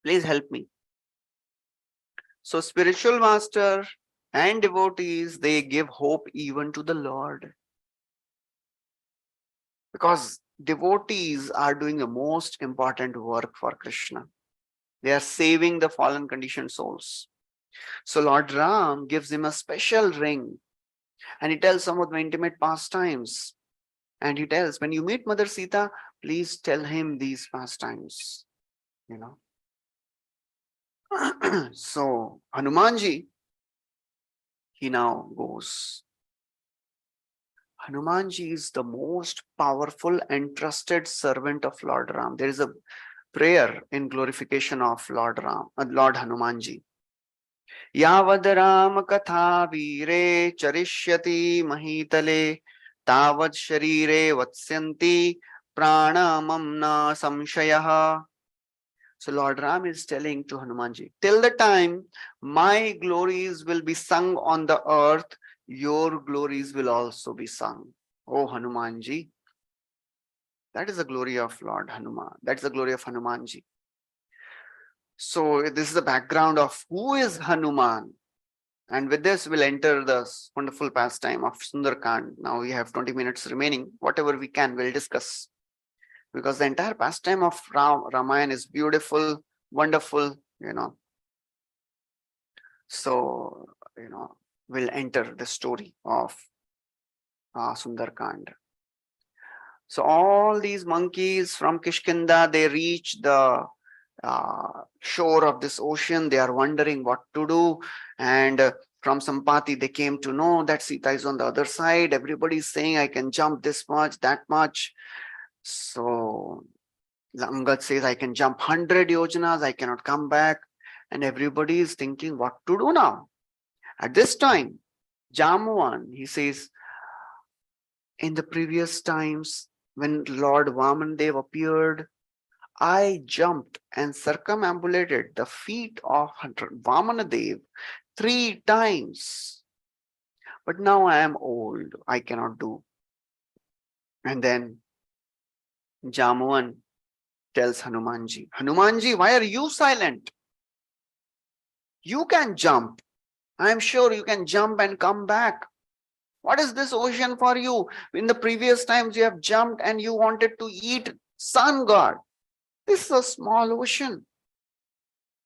Please help me. So spiritual master and devotees, they give hope even to the Lord. Because devotees are doing the most important work for Krishna. They are saving the fallen conditioned souls. So Lord Ram gives him a special ring, and he tells some of the intimate pastimes. And he tells, when you meet Mother Sita, please tell him these pastimes. So Hanumanji, he now goes. Hanumanji is the most powerful and trusted servant of Lord Ram. There is a prayer in glorification of Lord Ram, Lord Hanumanji. Yavad Ram Katha Veere Charishyati Mahitale Tavad Sharire Vatsyanti Pranamamna Samshayaha. So Lord Ram is telling to Hanumanji, till the time my glories will be sung on the earth, your glories will also be sung. Oh Hanumanji. That is the glory of Lord Hanuman. That's the glory of Hanumanji. So this is the background of who is Hanuman. And with this, we'll enter the wonderful pastime of Sundarkand. Now we have 20 minutes remaining. Whatever we can, we'll discuss. Because the entire pastime of Ramayana is beautiful, wonderful, So, we'll enter the story of Sundarkand. So all these monkeys from Kishkinda, they reach the shore of this ocean. They are wondering what to do. And from Sampati, they came to know that Sita is on the other side. Everybody is saying, I can jump this much, that much. So Angad says, I can jump 100 yojanas, I cannot come back. And everybody is thinking what to do now. At this time, Jamwan, he says, in the previous times, when Lord Vamandev appeared, I jumped and circumambulated the feet of Vamanadev 3 times. But now I am old, I cannot do. And then Jamwan tells Hanumanji, Hanumanji, why are you silent? You can jump. I am sure you can jump and come back. What is this ocean for you? In the previous times you have jumped and you wanted to eat sun god. This is a small ocean.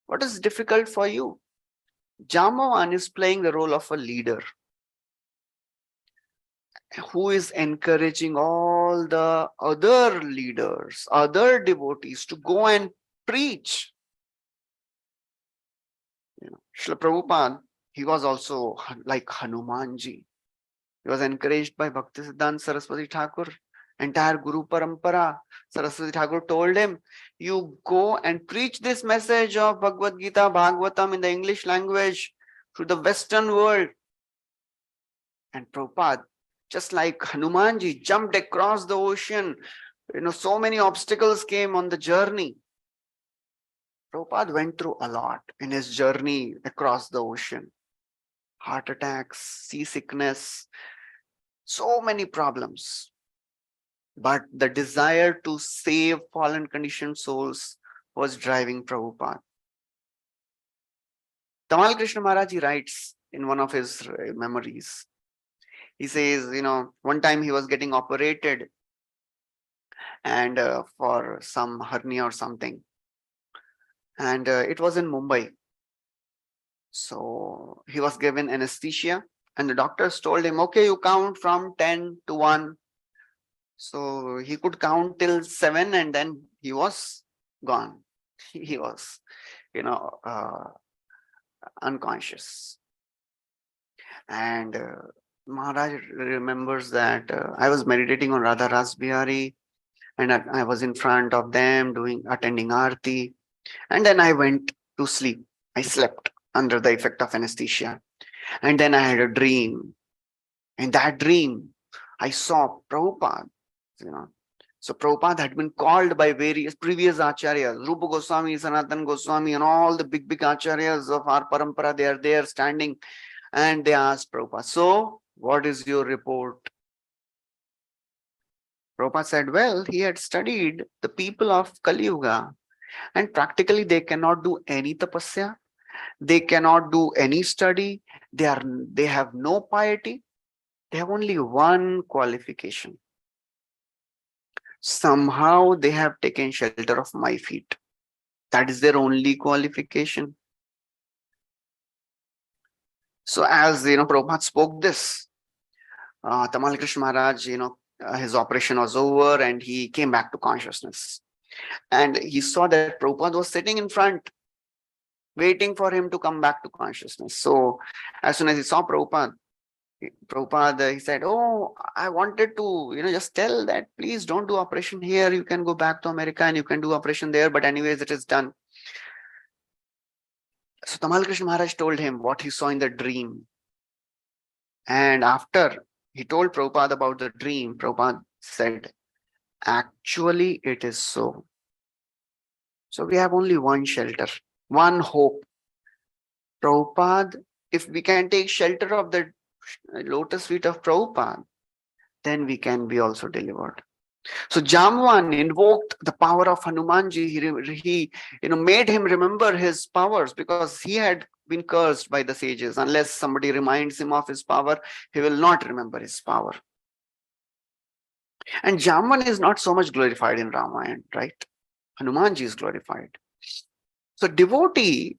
What is difficult for you? Jamwan is playing the role of a leader who is encouraging all the other leaders, other devotees to go and preach. Srila Prabhupada, he was also like Hanumanji. He was encouraged by Bhaktisiddhanta Saraswati Thakur, entire Guru Parampara. Saraswati Thakur told him, you go and preach this message of Bhagavad Gita, Bhagavatam in the English language to the Western world. And Prabhupada, just like Hanumanji, jumped across the ocean. So many obstacles came on the journey. Prabhupada went through a lot in his journey across the ocean. Heart attacks, seasickness, so many problems. But the desire to save fallen conditioned souls was driving Prabhupada. Tamal Krishna Maharaj writes in one of his memories. He says, one time he was getting operated and for some hernia or something. And it was in Mumbai. So he was given anesthesia and the doctors told him, okay, you count from 10 to 1. So he could count till 7 and then he was gone. He was, unconscious. And Maharaj remembers that I was meditating on Radha Ras Bihari and I was in front of them attending Aarti. And then I went to sleep. I slept under the effect of anesthesia. And then I had a dream. In that dream, I saw Prabhupada, So Prabhupada had been called by various previous acharyas, Rupa Goswami, Sanatan Goswami, and all the big acharyas of our parampara. They are there standing and they asked Prabhupada, so what is your report? Prabhupada said, well, he had studied the people of Kali Yuga and practically they cannot do any tapasya. They cannot do any study. They have no piety. They have only one qualification. Somehow they have taken shelter of my feet. That is their only qualification. So as Prabhupada spoke this, Tamal Krishna Maharaj, his operation was over and he came back to consciousness. And he saw that Prabhupada was sitting in front, waiting for him to come back to consciousness. So as soon as he saw Prabhupada, he said, oh, I wanted to, just tell that please don't do operation here. You can go back to America and you can do operation there. But anyways, it is done. So Tamal Krishna Maharaj told him what he saw in the dream. And after he told Prabhupada about the dream, Prabhupada said, actually, it is so. So we have only one shelter, one hope. Prabhupada, if we can take shelter of the lotus feet of Prabhupada, then we can be also delivered. So Jamwan invoked the power of Hanumanji. He made him remember his powers, because he had been cursed by the sages. Unless somebody reminds him of his power, he will not remember his power. And Jamwan is not so much glorified in Ramayana, right? Hanumanji is glorified. So devotee,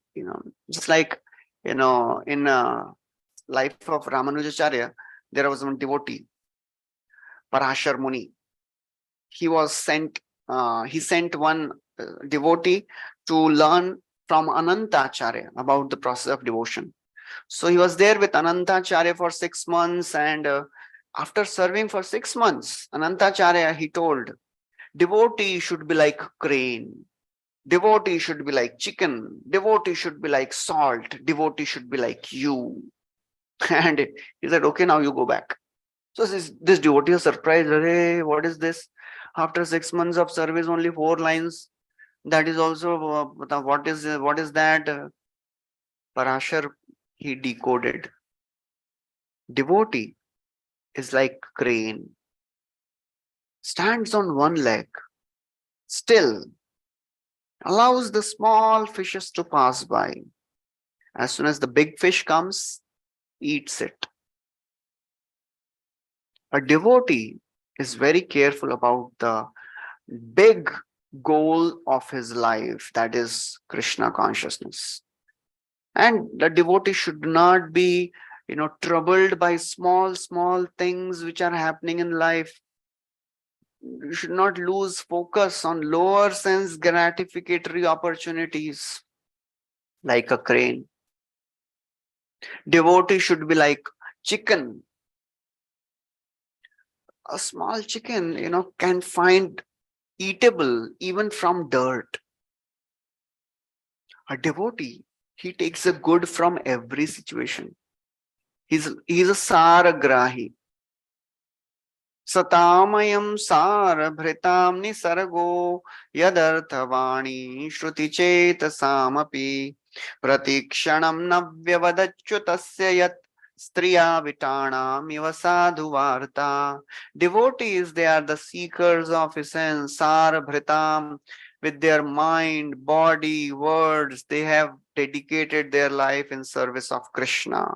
just like, in life of Ramanujacharya, there was one devotee, Parashar Muni. He sent one devotee to learn from Anantacharya about the process of devotion. So he was there with Anantacharya for 6 months, and after serving for 6 months, Anantacharya, he told, devotee should be like crane, devotee should be like chicken, devotee should be like salt, devotee should be like you. And he said, okay, now you go back. So this devotee was surprised. Hey, what is this? After 6 months of service, only 4 lines. That is also what is that? Parashar, he decoded. Devotee is like crane, stands on one leg, still allows the small fishes to pass by. As soon as the big fish comes, eats it. A devotee is very careful about the big goal of his life, that is Krishna consciousness. And the devotee should not be, troubled by small things which are happening in life. You should not lose focus on lower sense gratificatory opportunities like a crane. Devotee should be like chicken. A small chicken, can find eatable even from dirt. A devotee, he takes a good from every situation. He's a saragrahi. Satamayam sara bhritam nisargo yadarthavani shruti chetasamapi pratikshanam navyavadachyutasya yat striya vitanam iva sadhu varta. Devotees, they are the seekers of essence, sara bhritam. With their mind, body, words, they have dedicated their life in service of Krishna.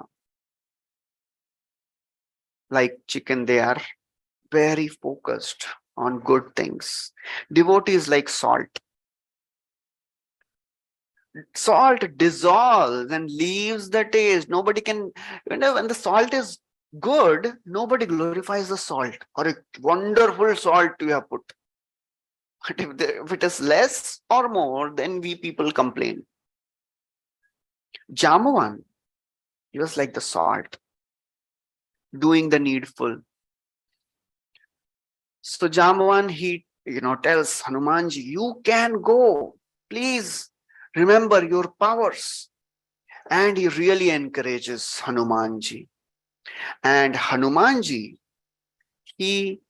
Like chicken, they are very focused on good things. Devotees like salt. Salt dissolves and leaves the taste. Nobody can, when the salt is good, nobody glorifies the salt. Or a wonderful salt you have put. But if it is less or more, then we people complain. Jambavan, he was like the salt, doing the needful. So Jambavan, he tells Hanumanji, you can go. Please remember your powers. And he really encourages Hanumanji. And Hanumanji, he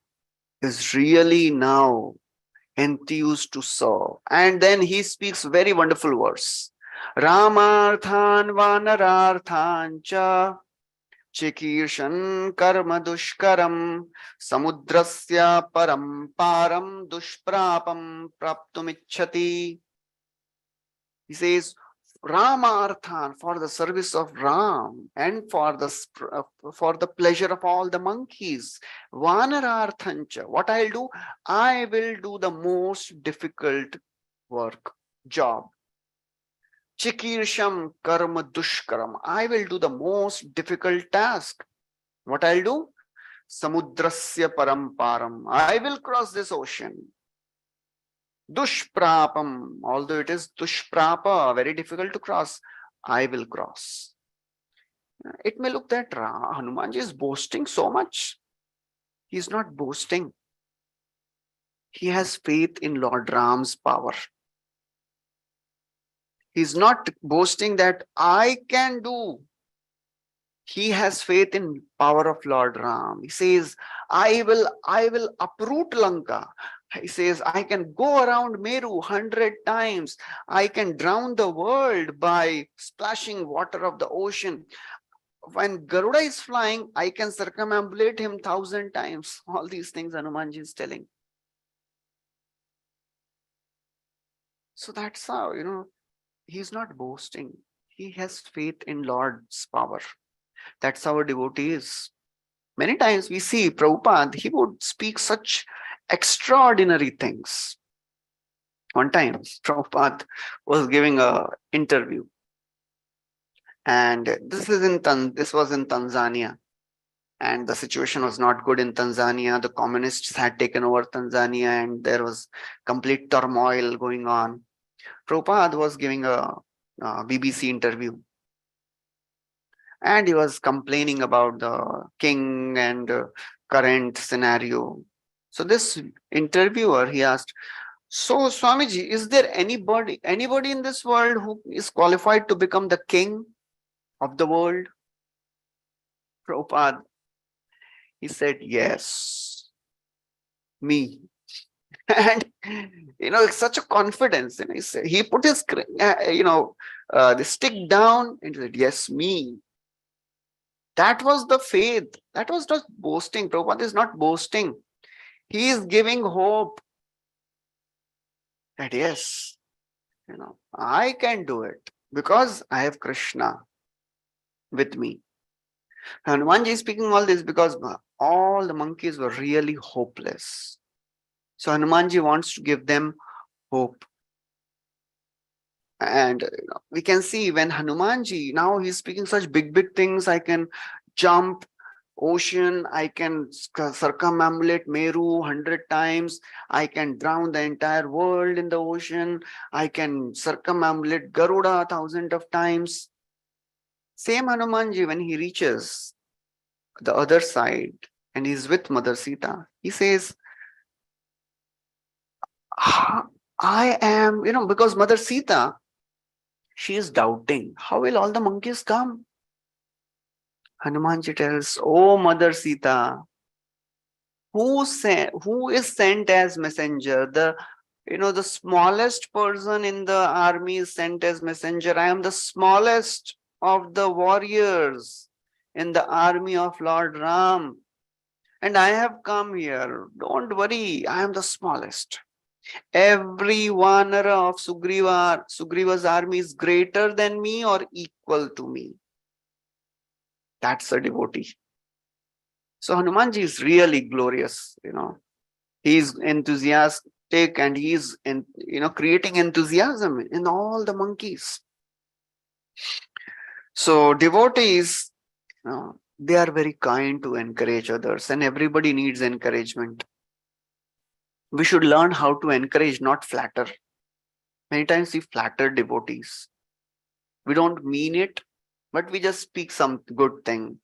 is really now enthused to serve. And then he speaks very wonderful verse. Ramarthan vanararthan cha chikirshan karma dushkaram samudrasya param param dushprapam praptumichhati. He says, Ramarthan, for the service of Ram and for the pleasure of all the monkeys. Vanararthancha, what I'll do? I will do the most difficult work, job. Chikirsham karma dushkaram, I will do the most difficult task. What I'll do? Samudrasya paramparam, I will cross this ocean. Dushprapam, although it is dushprapa, very difficult to cross, I will cross. It may look that Hanumanji is boasting so much. He is not boasting. He has faith in Lord Ram's power. He is not boasting that I can do. He has faith in power of Lord Ram. He says, I will uproot Lanka. He says, I can go around Meru 100 times. I can drown the world by splashing water of the ocean. When Garuda is flying, I can circumambulate him 1,000 times. All these things Hanumanji is telling. So that's how, he's not boasting. He has faith in Lord's power. That's how a devotee is. Many times we see Prabhupada, he would speak such extraordinary things. One time, Prabhupada was giving an interview, and this was in Tanzania, and the situation was not good in Tanzania. The communists had taken over Tanzania, and there was complete turmoil going on. Prabhupada was giving a BBC interview, and he was complaining about the king and current scenario. So this interviewer, he asked, so Swamiji, is there anybody in this world who is qualified to become the king of the world? Prabhupada, he said, yes, me. And it's such a confidence. He put his the stick down and said, yes, me. That was the faith. That was not boasting. Prabhupada is not boasting. He is giving hope that yes, I can do it because I have Krishna with me. Hanumanji is speaking all this because all the monkeys were really hopeless. So Hanumanji wants to give them hope. And we can see when Hanumanji, now he's speaking such big things. I can jump ocean, I can circumambulate Meru 100 times, I can drown the entire world in the ocean, I can circumambulate Garuda 1,000 of times. Same Hanumanji, when he reaches the other side and he's with Mother Sita, he says, I am, because Mother Sita, she is doubting, how will all the monkeys come? Hanumanji tells, oh Mother Sita, who is sent as messenger? The smallest person in the army is sent as messenger. I am the smallest of the warriors in the army of Lord Ram. And I have come here. Don't worry, I am the smallest. Every Vanara of Sugriva's army is greater than me or equal to me. That's a devotee. So Hanumanji is really glorious, He's enthusiastic and he's creating enthusiasm in all the monkeys. So devotees, they are very kind to encourage others, and everybody needs encouragement. We should learn how to encourage, not flatter. Many times we flatter devotees. We don't mean it, but we just speak some good thing.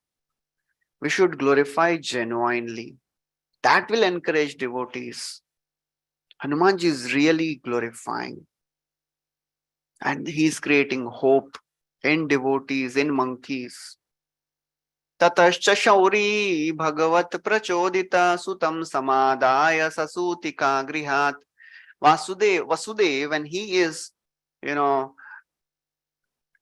We should glorify genuinely. That will encourage devotees. Hanumanji is really glorifying. And he is creating hope in devotees, in monkeys. Tatascha shauri bhagavat prachodita sutam samadaya sasutika grihat. Vasudev, when he is,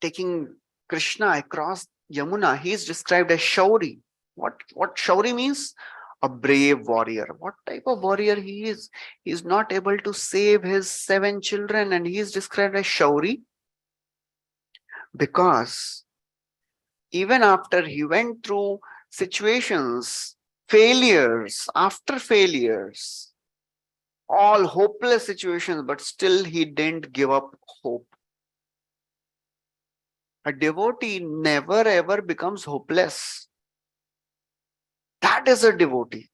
taking Krishna across Yamuna, he is described as shauri. What shauri means? A brave warrior. What type of warrior he is? He is not able to save his 7 children, and he is described as shauri because even after he went through situations, failures after failures, all hopeless situations, but still he didn't give up hope. A devotee never ever becomes hopeless. That is a devotee.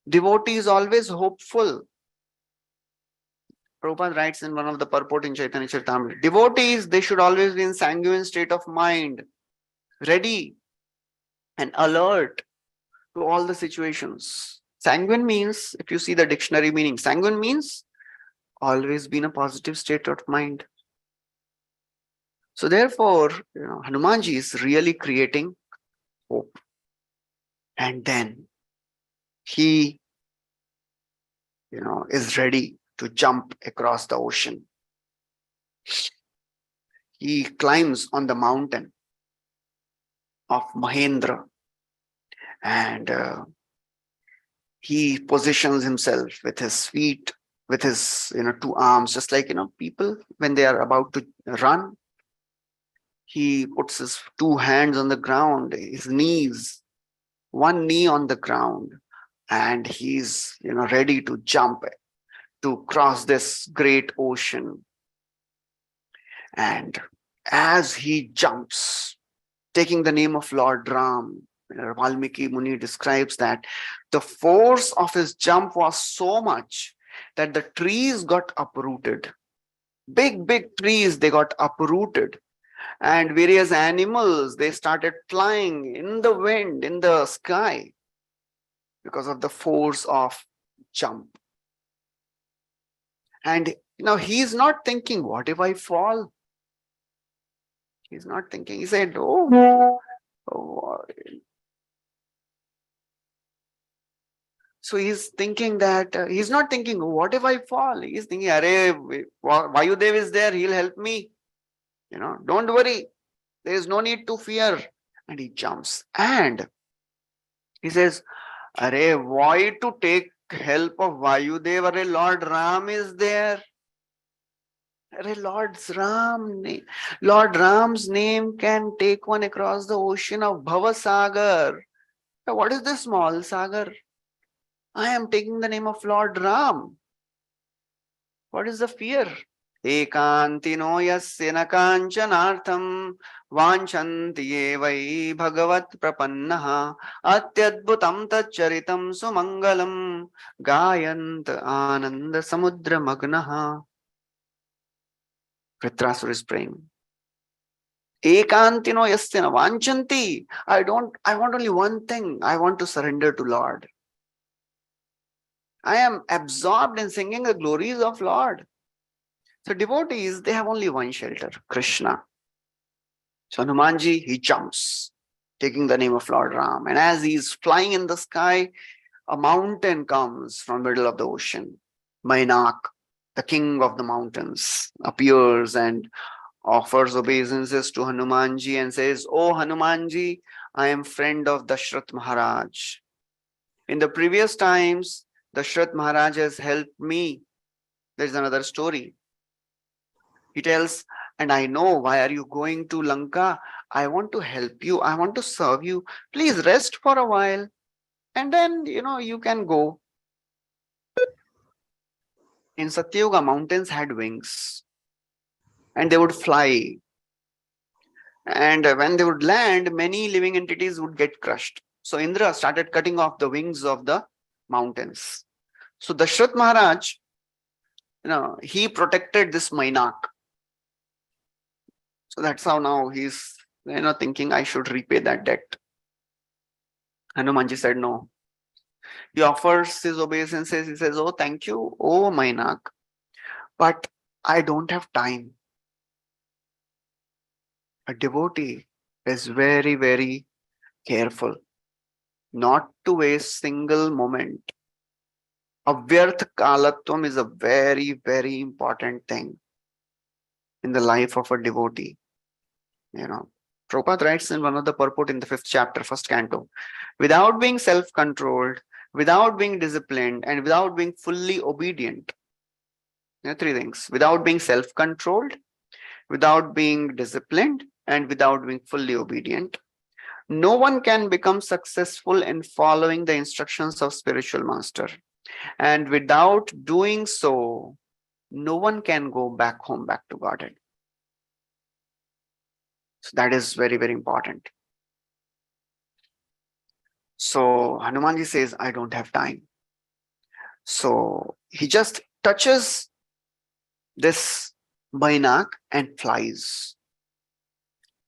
Devotee is always hopeful. Prabhupada writes in one of the purport in Chaitanya Charitamrita, devotees, they should always be in sanguine state of mind, ready and alert to all the situations. Sanguine means, if you see the dictionary meaning, sanguine means always be in a positive state of mind. So therefore, Hanumanji is really creating hope. And then he is ready to jump across the ocean. He climbs on the mountain of Mahendra, and he positions himself with his feet, with his two arms, just like people when they are about to run. He puts his two hands on the ground, his knees, one knee on the ground, and he's ready to jump to cross this great ocean. And as he jumps, taking the name of Lord Ram, Valmiki Muni describes that the force of his jump was so much that the trees got uprooted. Big trees, they got uprooted. And various animals, they started flying in the wind, in the sky, because of the force of jump. And he's not thinking, what if I fall? He's not thinking. He said, oh. So he's thinking that, he's not thinking, what if I fall? He's thinking, Vayudev is there, he'll help me. Don't worry. There is no need to fear. And he jumps. And he says, why to take help of Vayudev? Lord Ram is there. Lord Ram's name can take one across the ocean of Bhavasagar. What is this small sagar? I am taking the name of Lord Ram. What is the fear? Ekantino yasya na kanchanartham vanchanti evai bhagavat prapannaha atyadbhutam tacharitam sumangalam gayant ananda samudra magnaha. Vritrasura is praying. Ekantino yasya na vanchanti. I want only one thing. I want to surrender to Lord. I am absorbed in singing the glories of Lord. So devotees, they have only one shelter, Krishna. So Hanumanji, he jumps, taking the name of Lord Ram. And as he's flying in the sky, a mountain comes from the middle of the ocean. Mainak, the king of the mountains, appears and offers obeisances to Hanumanji and says, "Oh Hanumanji, I am friend of Dashrath Maharaj. In the previous times, Dashrath Maharaj has helped me." There's another story. He tells, and I know, why are you going to Lanka? I want to help you. I want to serve you. Please rest for a while. And then, you can go. In Satyuga, mountains had wings. And they would fly. And when they would land, many living entities would get crushed. So Indra started cutting off the wings of the mountains. So Dashrath Maharaj, he protected this Mainak. So that's how now he's thinking, I should repay that debt. Hanumanji said no. He offers his obeisances. He says, "Oh, thank you, oh Mainak, but I don't have time." A devotee is very, very careful not to waste single moment. Avyarth kalatvam is a very, very important thing in the life of a devotee. Prabhupada writes in one of the purport in the 5th chapter, 1st canto, without being self-controlled, without being disciplined, and without being fully obedient. 3 things. Without being self-controlled, without being disciplined, and without being fully obedient, no one can become successful in following the instructions of spiritual master. And without doing so, no one can go back home, back to Godhead. So that is very, very important. So Hanumanji says, I don't have time. So he just touches this Mainak and flies.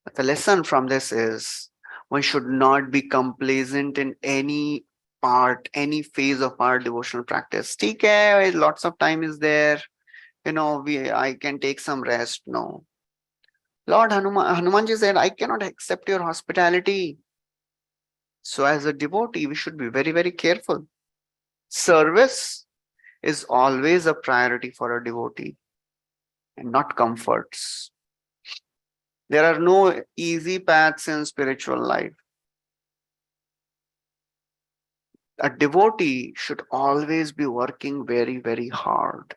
But the lesson from this is, one should not be complacent in any part, any phase of our devotional practice. Okay, lots of time is there. I can take some rest. No. Lord Hanumanji said, I cannot accept your hospitality. So as a devotee, we should be very, very careful. Service is always a priority for a devotee and not comforts. There are no easy paths in spiritual life. A devotee should always be working very, very hard.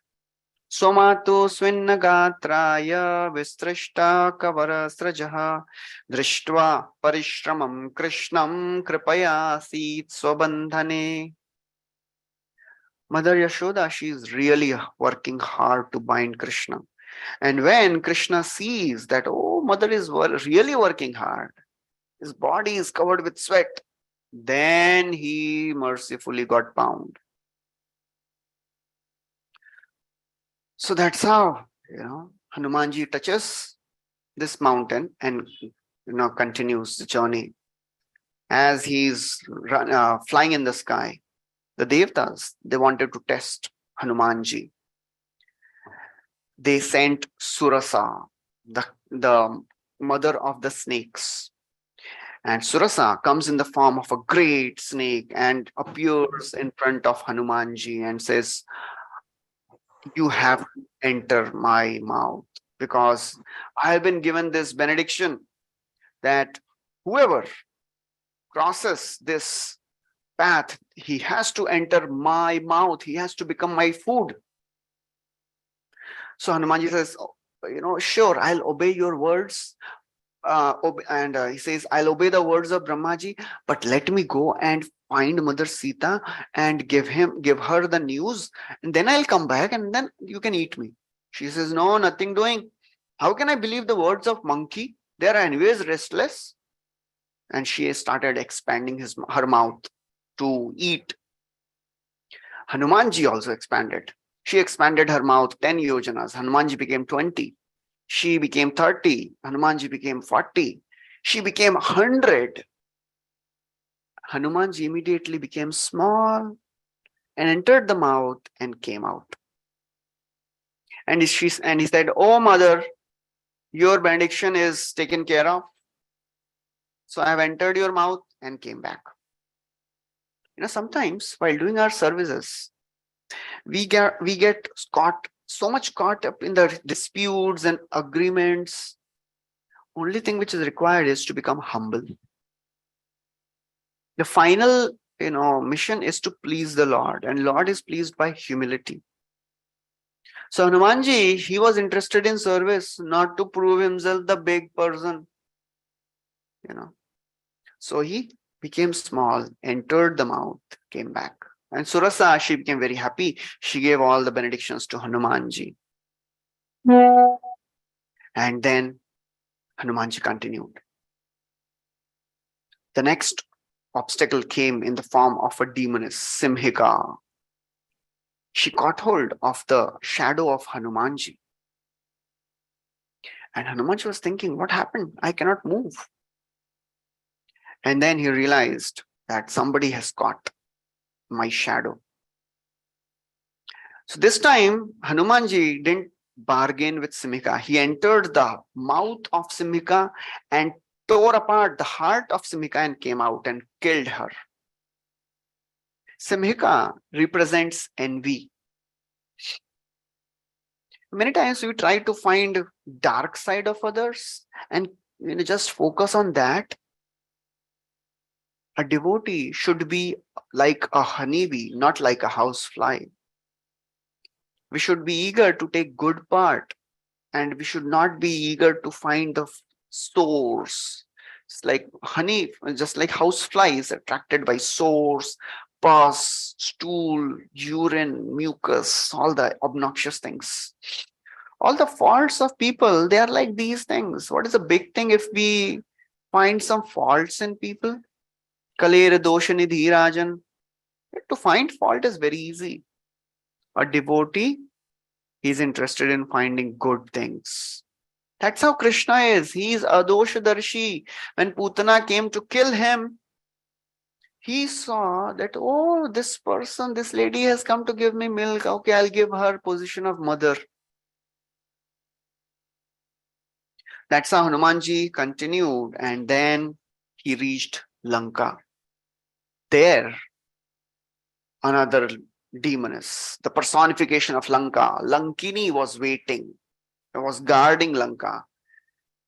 Somato swinnagatraya vistrishta kavarasrajaha drishtva parishramam krishnam kripaya sit swabandhane. Mother Yashoda, she is really working hard to bind Krishna. And when Krishna sees that, oh, mother is really working hard, his body is covered with sweat, then he mercifully got bound. So that's how, Hanumanji touches this mountain and, continues the journey. As he's flying in the sky, the Devtas, they wanted to test Hanumanji. They sent Surasa, the mother of the snakes. And Surasa comes in the form of a great snake and appears in front of Hanumanji and says, you have to enter my mouth because I have been given this benediction that whoever crosses this path, he has to enter my mouth. He has to become my food. So Hanumanji says, sure, I'll obey your words. He says, I'll obey the words of Brahmaji, but let me go and find Mother Sita and give her the news, and then I'll come back and then you can eat me. She says, no, nothing doing. How can I believe the words of monkey? They are anyways restless. And she started expanding her mouth to eat. Hanumanji also expanded. She expanded her mouth 10 yojanas. Hanumanji became 20. She became 30. Hanumanji became 40. She became 100. Hanumanji immediately became small and entered the mouth and came out. And he said, oh mother, your benediction is taken care of. So I have entered your mouth and came back. Sometimes while doing our services, we get so much caught up in the disputes and agreements. Only thing which is required is to become humble. The final, mission is to please the Lord, and Lord is pleased by humility. So Hanumanji, he was interested in service, not to prove himself the big person. So he became small, entered the mouth, came back. And Surasa, she became very happy. She gave all the benedictions to Hanumanji. And then Hanumanji continued. The next obstacle came in the form of a demoness, Simhika. She caught hold of the shadow of Hanumanji. And Hanumanji was thinking, what happened? I cannot move. And then he realized that somebody has caught my shadow. So this time, Hanumanji didn't bargain with Simhika. He entered the mouth of Simhika and tore apart the heart of Simhika and came out and killed her. Simhika represents envy. Many times we try to find dark side of others and just focus on that. A devotee should be like a honeybee, not like a housefly. We should be eager to take good part, and we should not be eager to find the sores. It's like honey, just like housefly is attracted by sores, pus, stool, urine, mucus, all the obnoxious things. All the faults of people, they are like these things. What is the big thing if we find some faults in people? Kalera doshanidhi rajan. To find fault is very easy. A devotee, he's interested in finding good things. That's how Krishna is. He is adoshadarshi. When Putana came to kill him, he saw that, oh, this person, this lady has come to give me milk. Okay, I'll give her position of mother. That's how Hanumanji continued, and then he reached Lanka. There, another demoness, the personification of Lanka. Lankini was waiting, was guarding Lanka.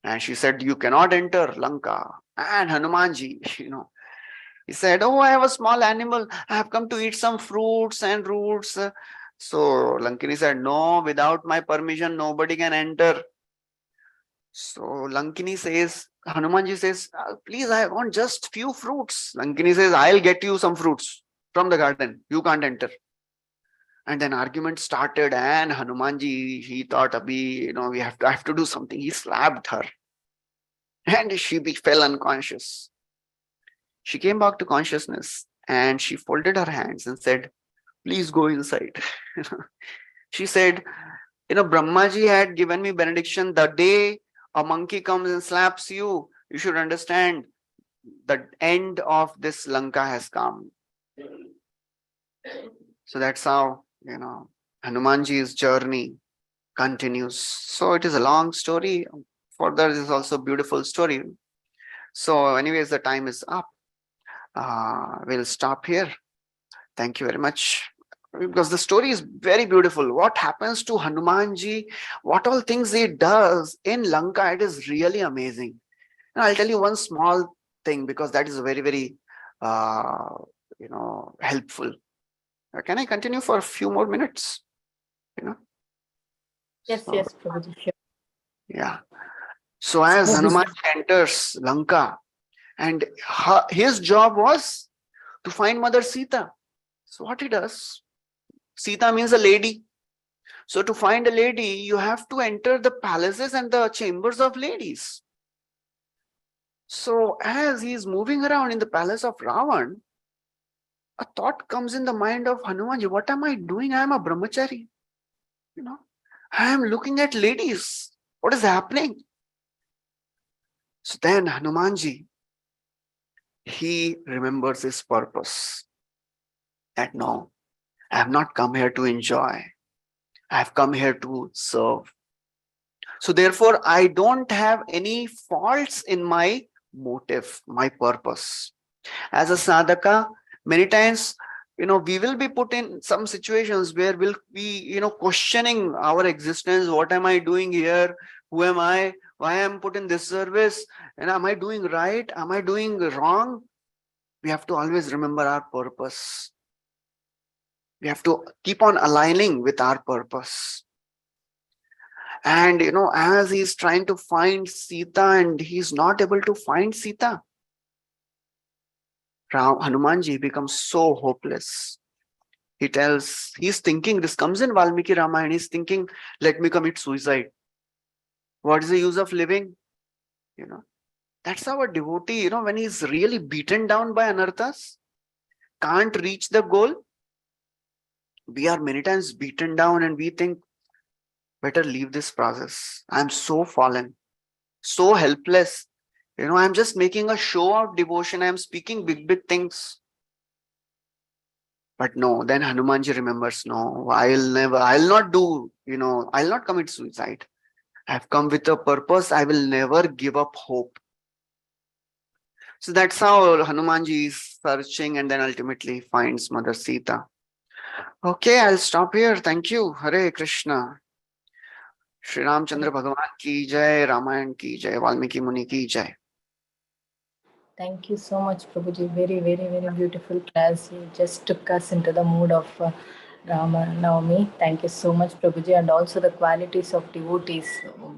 And she said, you cannot enter Lanka. And Hanumanji, he said, oh, I have a small animal. I have come to eat some fruits and roots. So Lankini said, no, without my permission, nobody can enter. So Lankini says, Hanumanji says, please, I want just few fruits. Lankini says, I'll get you some fruits from the garden. You can't enter. And then argument started, and Hanumanji, he thought, Abhi, I have to do something. He slapped her. And she fell unconscious. She came back to consciousness and she folded her hands and said, please go inside. She said, Brahmaji had given me benediction. The day a monkey comes and slaps you, you should understand the end of this Lanka has come. So that's how, Hanumanji's journey continues. So it is a long story. Further, this is also a beautiful story. So anyways, the time is up. We'll stop here. Thank you very much. Because the story is very beautiful. What happens to Hanumanji, what all things he does in Lanka, it is really amazing. And I'll tell you one small thing, because that is very, very, helpful. Can I continue for a few more minutes?
Yes, Prabhuji, sure.
Yeah. So as Hanumanji enters Lanka, and his job was to find Mother Sita. So what he does, Sita means a lady. So to find a lady, you have to enter the palaces and the chambers of ladies. So as he is moving around in the palace of Ravan, a thought comes in the mind of Hanumanji, what am I doing? I am a brahmachari. I am looking at ladies. What is happening? So then Hanumanji, he remembers his purpose. That no, I have not come here to enjoy. I have come here to serve. So therefore, I don't have any faults in my motive, my purpose. As a sadhaka, many times, we will be put in some situations where we'll be, questioning our existence. What am I doing here? Who am I? Why am I put in this service? And am I doing right? Am I doing wrong? We have to always remember our purpose. We have to keep on aligning with our purpose. And, as he's trying to find Sita and he's not able to find Sita, Hanumanji becomes so hopeless. He's thinking, this comes in Valmiki Ramayana, he's thinking, let me commit suicide. What is the use of living? That's our devotee, when he's really beaten down by anarthas, can't reach the goal. We are many times beaten down and we think, better leave this process. I'm so fallen, so helpless. I'm just making a show of devotion. I'm speaking big, big things. But no, then Hanumanji remembers, no, I'll not commit suicide. I've come with a purpose. I will never give up hope. So that's how Hanumanji is searching and then ultimately finds Mother Sita. Okay, I'll stop here. Thank you. Hare Krishna. Shri Ramchandra Bhagavan ki jai, Ramayan ki jai, Valmiki Muni ki jai.
Thank you so much, Prabhuji. Very, very, very beautiful class. You just took us into the mood of Rama Navami. Thank you so much, Prabhuji. And also the qualities of devotees.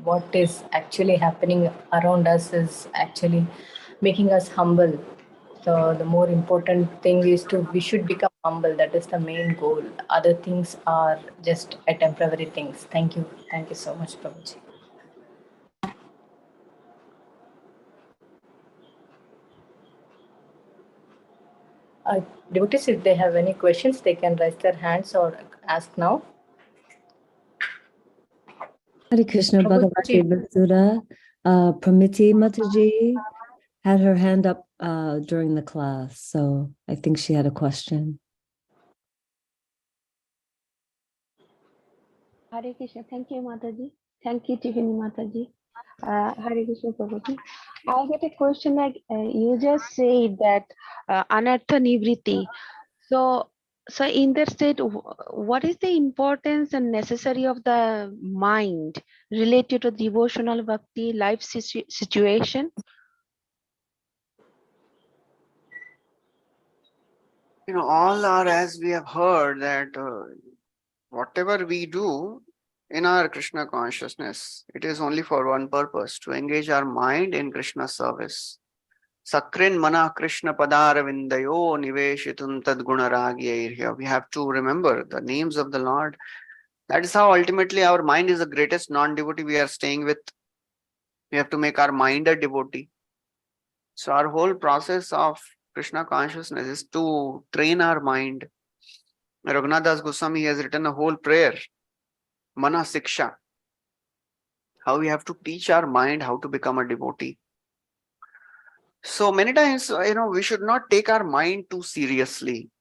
What is actually happening around us is actually making us humble. So the more important thing is we should become humble. That is the main goal. Other things are just temporary things. Thank you. Thank you so much, Prabhuji. Devotees, if they have any questions, they can raise their hands or ask now.
Hare Krishna Bhagavati Vasudha. Pramiti Mataji had her hand up during the class, so I think she had a question.
Hare Krishna. Thank you, Mataji. Thank you, Tiffany Mataji. Hare Krishna Prabhuji. I get a question like you just said that anartha nivriti. So So in that state, what is the importance and necessary of the mind related to devotional bhakti life situation?
All are, as we have heard, that whatever we do in our Krishna consciousness, it is only for one purpose, to engage our mind in Krishna service. Sakrin mana Krishna padaravindayo niveshitun tadgunaragyairya. We have to remember the names of the Lord. That is how ultimately our mind is the greatest non-devotee we are staying with. We have to make our mind a devotee. So our whole process of Krishna consciousness is to train our mind. Raghunath Das Goswami has written a whole prayer, Mana Siksha, how we have to teach our mind how to become a devotee. So many times, we should not take our mind too seriously,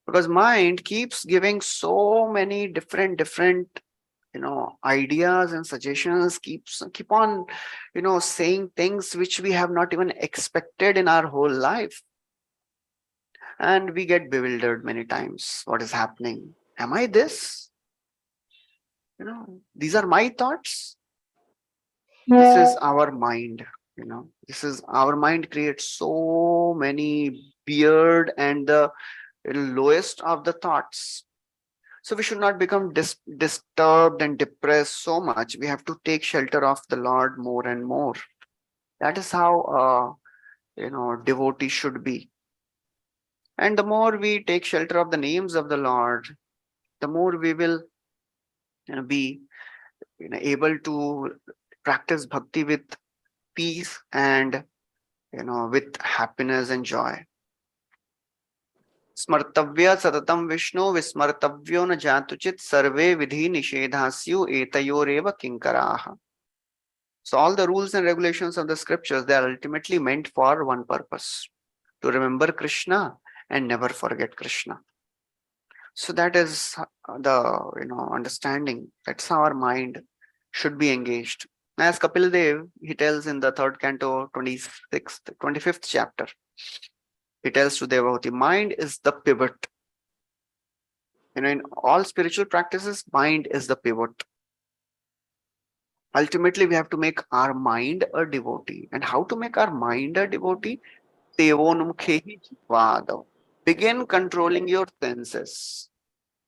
because mind keeps giving so many different ideas and suggestions, keep on saying things which we have not even expected in our whole life, and we get bewildered many times. What is happening? Am I this? These are my thoughts. This is our mind. This is our mind creates so many weird and the lowest of the thoughts. So we should not become disturbed and depressed so much. We have to take shelter of the Lord more and more. That is how devotee should be. And the more we take shelter of the names of the Lord, the more we will be able to practice bhakti with peace and with happiness and joy. Smartavya satatam Vishnu vismartavyo na jatuchit sarve vidhi nishedhasyu etayoreva kinkaraha. So all the rules and regulations of the scriptures, they are ultimately meant for one purpose, to remember Krishna and never forget Krishna. So that is the understanding. That's how our mind should be engaged. As Kapil Dev, he tells in the 3rd canto, 25th chapter, he tells to Devahuti, mind is the pivot. In all spiritual practices, mind is the pivot. Ultimately, we have to make our mind a devotee. And how to make our mind a devotee? Devonumkhehi jivadav. Begin controlling your senses.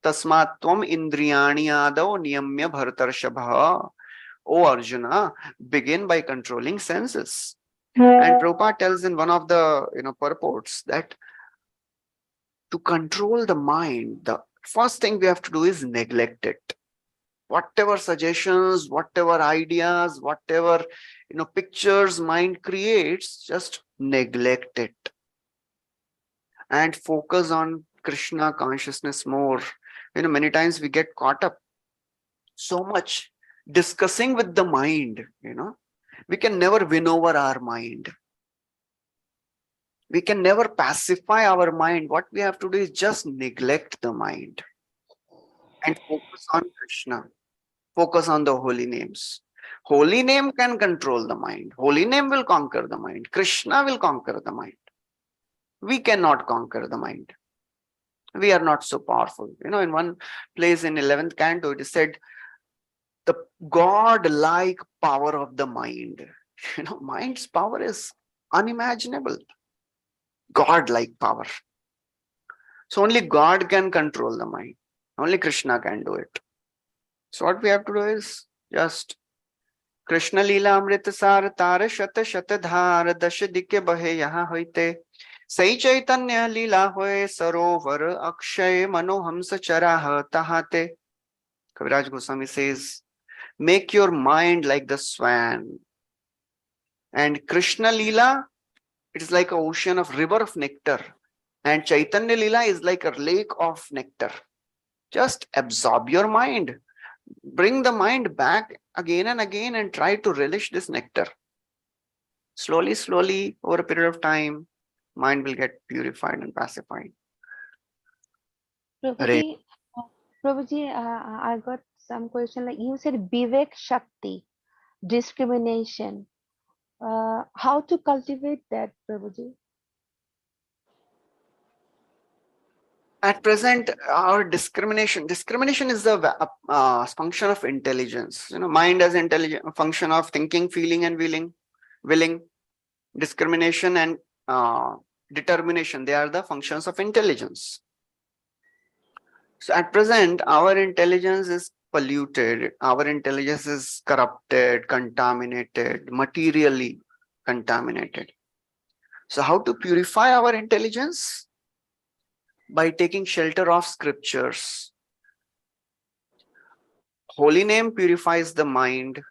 Tasmat tvam indriyani adav niyamya bhartarshabha. O Arjuna, begin by controlling senses. And Prabhupada tells in one of the purports that to control the mind, the first thing we have to do is neglect it. Whatever suggestions, whatever ideas, whatever pictures mind creates, just neglect it and focus on Krishna consciousness more. Many times we get caught up so much discussing with the mind. We can never win over our mind. We can never pacify our mind. What we have to do is just neglect the mind and focus on Krishna. Focus on the holy names. Holy name can control the mind. Holy name will conquer the mind. Krishna will conquer the mind. We cannot conquer the mind. We are not so powerful. In one place in 11th canto, it is said, the God-like power of the mind. Mind's power is unimaginable. God-like power. So only God can control the mind. Only Krishna can do it. So what we have to do is just Krishna Leela Amrit Sar Tara Shata Shata Dhar Dasha Dike Bahe Yaha Hoite Sai Chaitanya Leela Hoye Sarovar Akshay Manohamsa Charaha Tahate. Kaviraj Goswami says, make your mind like the swan. And Krishna Leela, it is like an ocean of river of nectar. And Chaitanya Leela is like a lake of nectar. Just absorb your mind. Bring the mind back again and again and try to relish this nectar. Slowly, slowly, over a period of time, mind will get purified and pacified.
Prabhuji, I got some question. Like you said, Vivek Shakti, discrimination. How to cultivate that, Prabhuji?
At present, our discrimination is the function of intelligence. Mind as intelligent function of thinking, feeling, and willing. Discrimination and determination, they are the functions of intelligence. So at present, our intelligence is polluted, our intelligence is corrupted, contaminated, materially contaminated. So how to purify our intelligence? By taking shelter of scriptures. Holy name purifies the mind.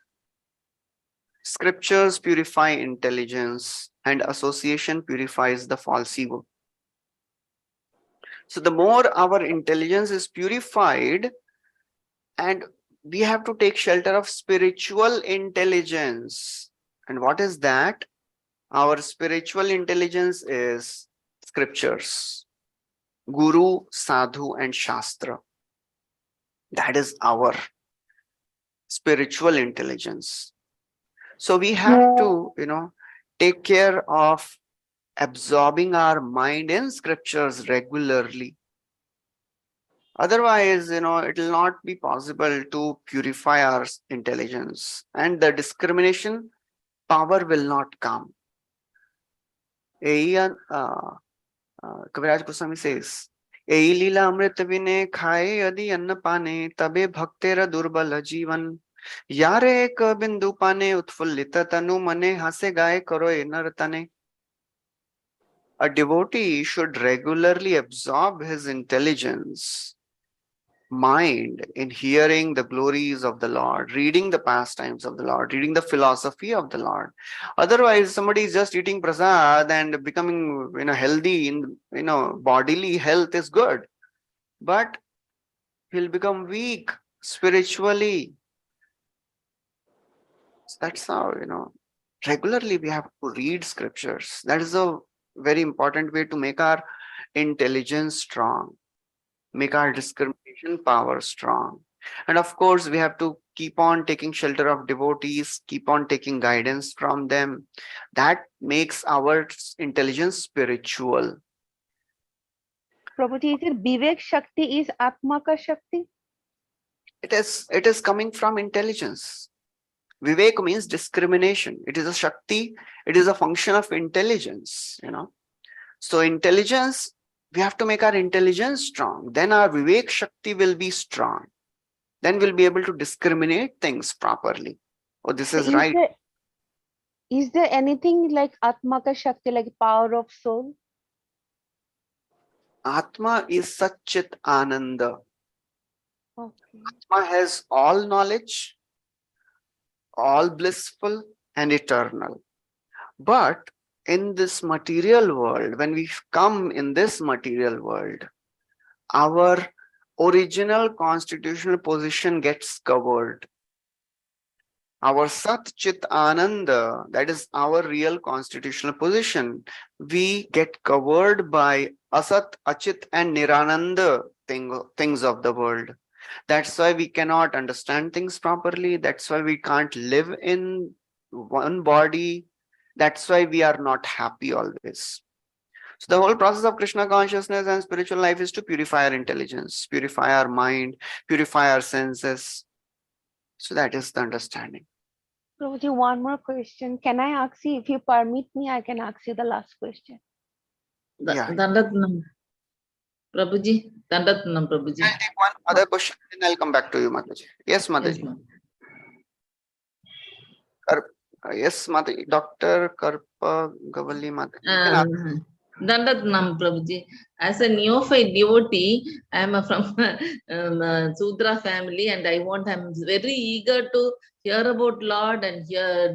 Scriptures purify intelligence, and association purifies the false ego. So the more our intelligence is purified, and we have to take shelter of spiritual intelligence. And what is that? Our spiritual intelligence is scriptures, Guru, Sadhu, and Shastra. That is our spiritual intelligence. So we have to, take care of absorbing our mind in scriptures regularly. Otherwise, it will not be possible to purify our intelligence, and the discrimination power will not come. Kaviraj Goswami says, "Ei lila amrit vine khaye adi anna pane, tabe bhaktera durbala jivan. Yare ek bindu pane utfullita tanu mane hase gaye karoe nartane." A devotee should regularly absorb his intelligence, mind, in hearing the glories of the Lord, reading the pastimes of the Lord, reading the philosophy of the Lord. Otherwise, somebody is just eating prasad and becoming healthy in bodily health is good, but he'll become weak spiritually. That's how regularly we have to read scriptures. That is a very important way to make our intelligence strong, make our discrimination power strong. And of course, we have to keep on taking shelter of devotees, keep on taking guidance from them. That makes our intelligence spiritual.
Prabhuji, is it Vivek Shakti is Atmaka Shakti?
It is coming from intelligence. Vivek means discrimination. It is a Shakti. It is a function of intelligence, So intelligence, we have to make our intelligence strong. Then our Vivek Shakti will be strong. Then we'll be able to discriminate things properly. Oh, this is right.
Is there anything like Atmaka Shakti, like power of soul?
Atma is Satchit Ananda.
Okay.
Atma has all knowledge, all blissful and eternal. But in this material world, when we come in this material world, our original constitutional position gets covered. Our Sat Chit Ananda, that is our real constitutional position, we get covered by Asat, Achit and Nirananda things of the world. That's why we cannot understand things properly. That's why we can't live in one body. That's why we are not happy always. So the whole process of Krishna consciousness and spiritual life is to purify our intelligence, purify our mind, purify our senses. So that is the understanding.
Prabhuji, one more question. Can I ask you, if you permit me, I can ask you the last question.
Dandatnam. Prabhuji, Dandatnam, Prabhuji.
I'll take one other question and I'll come back to you, Mataji. Yes, Mataji. Yes, Mataji. Dr. Karpa Gavalli Mataji.
Dandatnam, Prabhuji. As a neophyte devotee, I am from Sudra family, and I'm very eager to hear about Lord and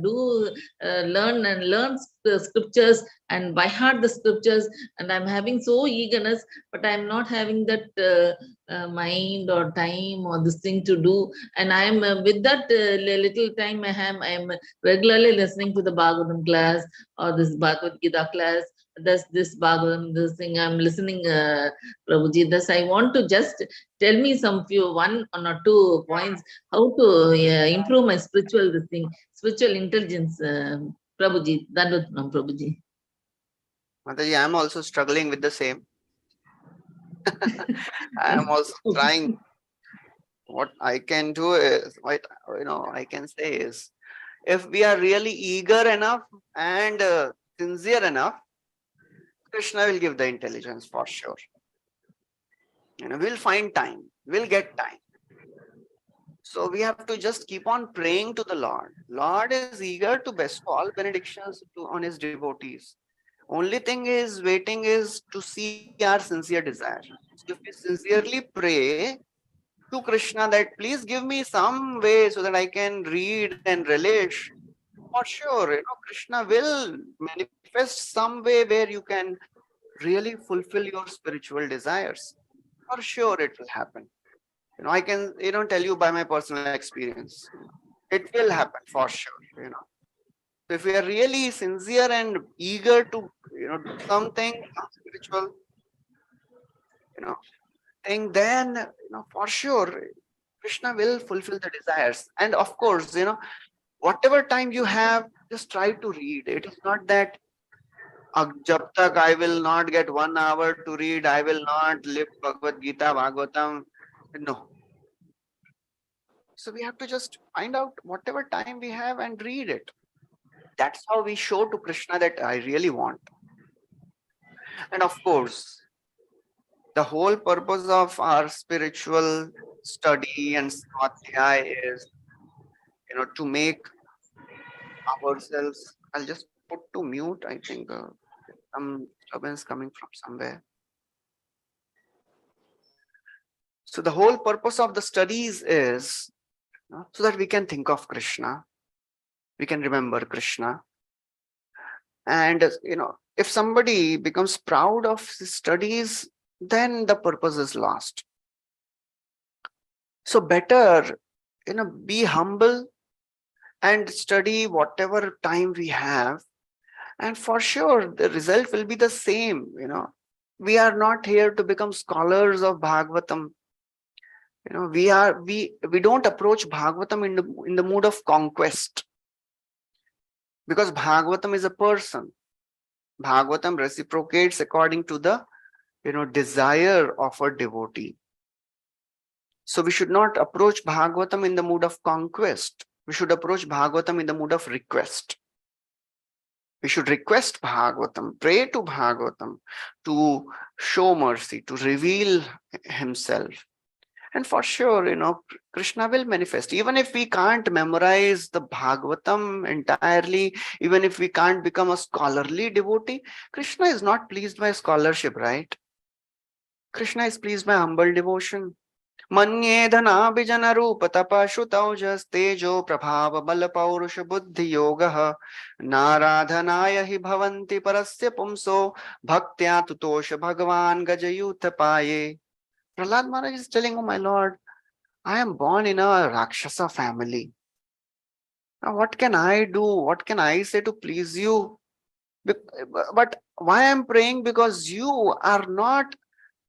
learn the scriptures and by heart the scriptures, and I'm having so eagerness, but I'm not having that mind or time or this thing to do. And I'm with that little time I am regularly listening to the Bhagavatam class or this Bhagavad Gita class. This Bhagavatam, this thing I'm listening, Prabhuji. Thus, I want to just tell me one or two points how to improve my spiritual intelligence, Prabhuji. Dandatnam, Prabhuji.
Mataji, I'm also struggling with the same. I am also trying. What I can do is, what I can say is, if we are really eager enough and sincere enough, Krishna will give the intelligence for sure. We'll find time. We'll get time. So we have to just keep on praying to the Lord. Lord is eager to bestow all benedictions on his devotees. Only thing is waiting is to see our sincere desire. So if we sincerely pray to Krishna that please give me some way so that I can read and relish, for sure, Krishna will manifest some way where you can really fulfill your spiritual desires. For sure, it will happen. I can, tell you by my personal experience. It will happen for sure. So if we are really sincere and eager to, do something spiritual, thing, then, for sure, Krishna will fulfill the desires. And of course, whatever time you have, just try to read. It is not that jab tak I will not get 1 hour to read, I will not live Bhagavad Gita, Bhagavatam. No. So we have to just find out whatever time we have and read it. That's how we show to Krishna that I really want. And of course, the whole purpose of our spiritual study and swadhyaya is, to make ourselves. I'll just put to mute. I think some disturbance coming from somewhere. So the whole purpose of the studies is so that we can think of Krishna, we can remember Krishna. And if somebody becomes proud of his studies, then the purpose is lost. So better, be humble and study whatever time we have. And for sure, the result will be the same. We are not here to become scholars of Bhagavatam. We don't approach Bhagavatam in the mood of conquest, because Bhagavatam is a person. Bhagavatam reciprocates according to the desire of a devotee. So we should not approach Bhagavatam in the mood of conquest. We should approach Bhagavatam in the mood of request. We should request Bhagavatam, pray to Bhagavatam to show mercy, to reveal himself. And for sure, Krishna will manifest. Even if we can't memorize the Bhagavatam entirely, even if we can't become a scholarly devotee, Krishna is not pleased by scholarship, right? Krishna is pleased by humble devotion. Manye dhana bijana rupa tapa shutaujas tejo prabhava bala paurusha buddhi yogaha naradhanaya hi bhavanti parasya pumso bhaktya tutosha bhagavan gajayuta paye. Prahlad Maharaj is telling, oh my Lord, I am born in a Rakshasa family. Now what can I do? What can I say to please you? But why I am praying? Because you are not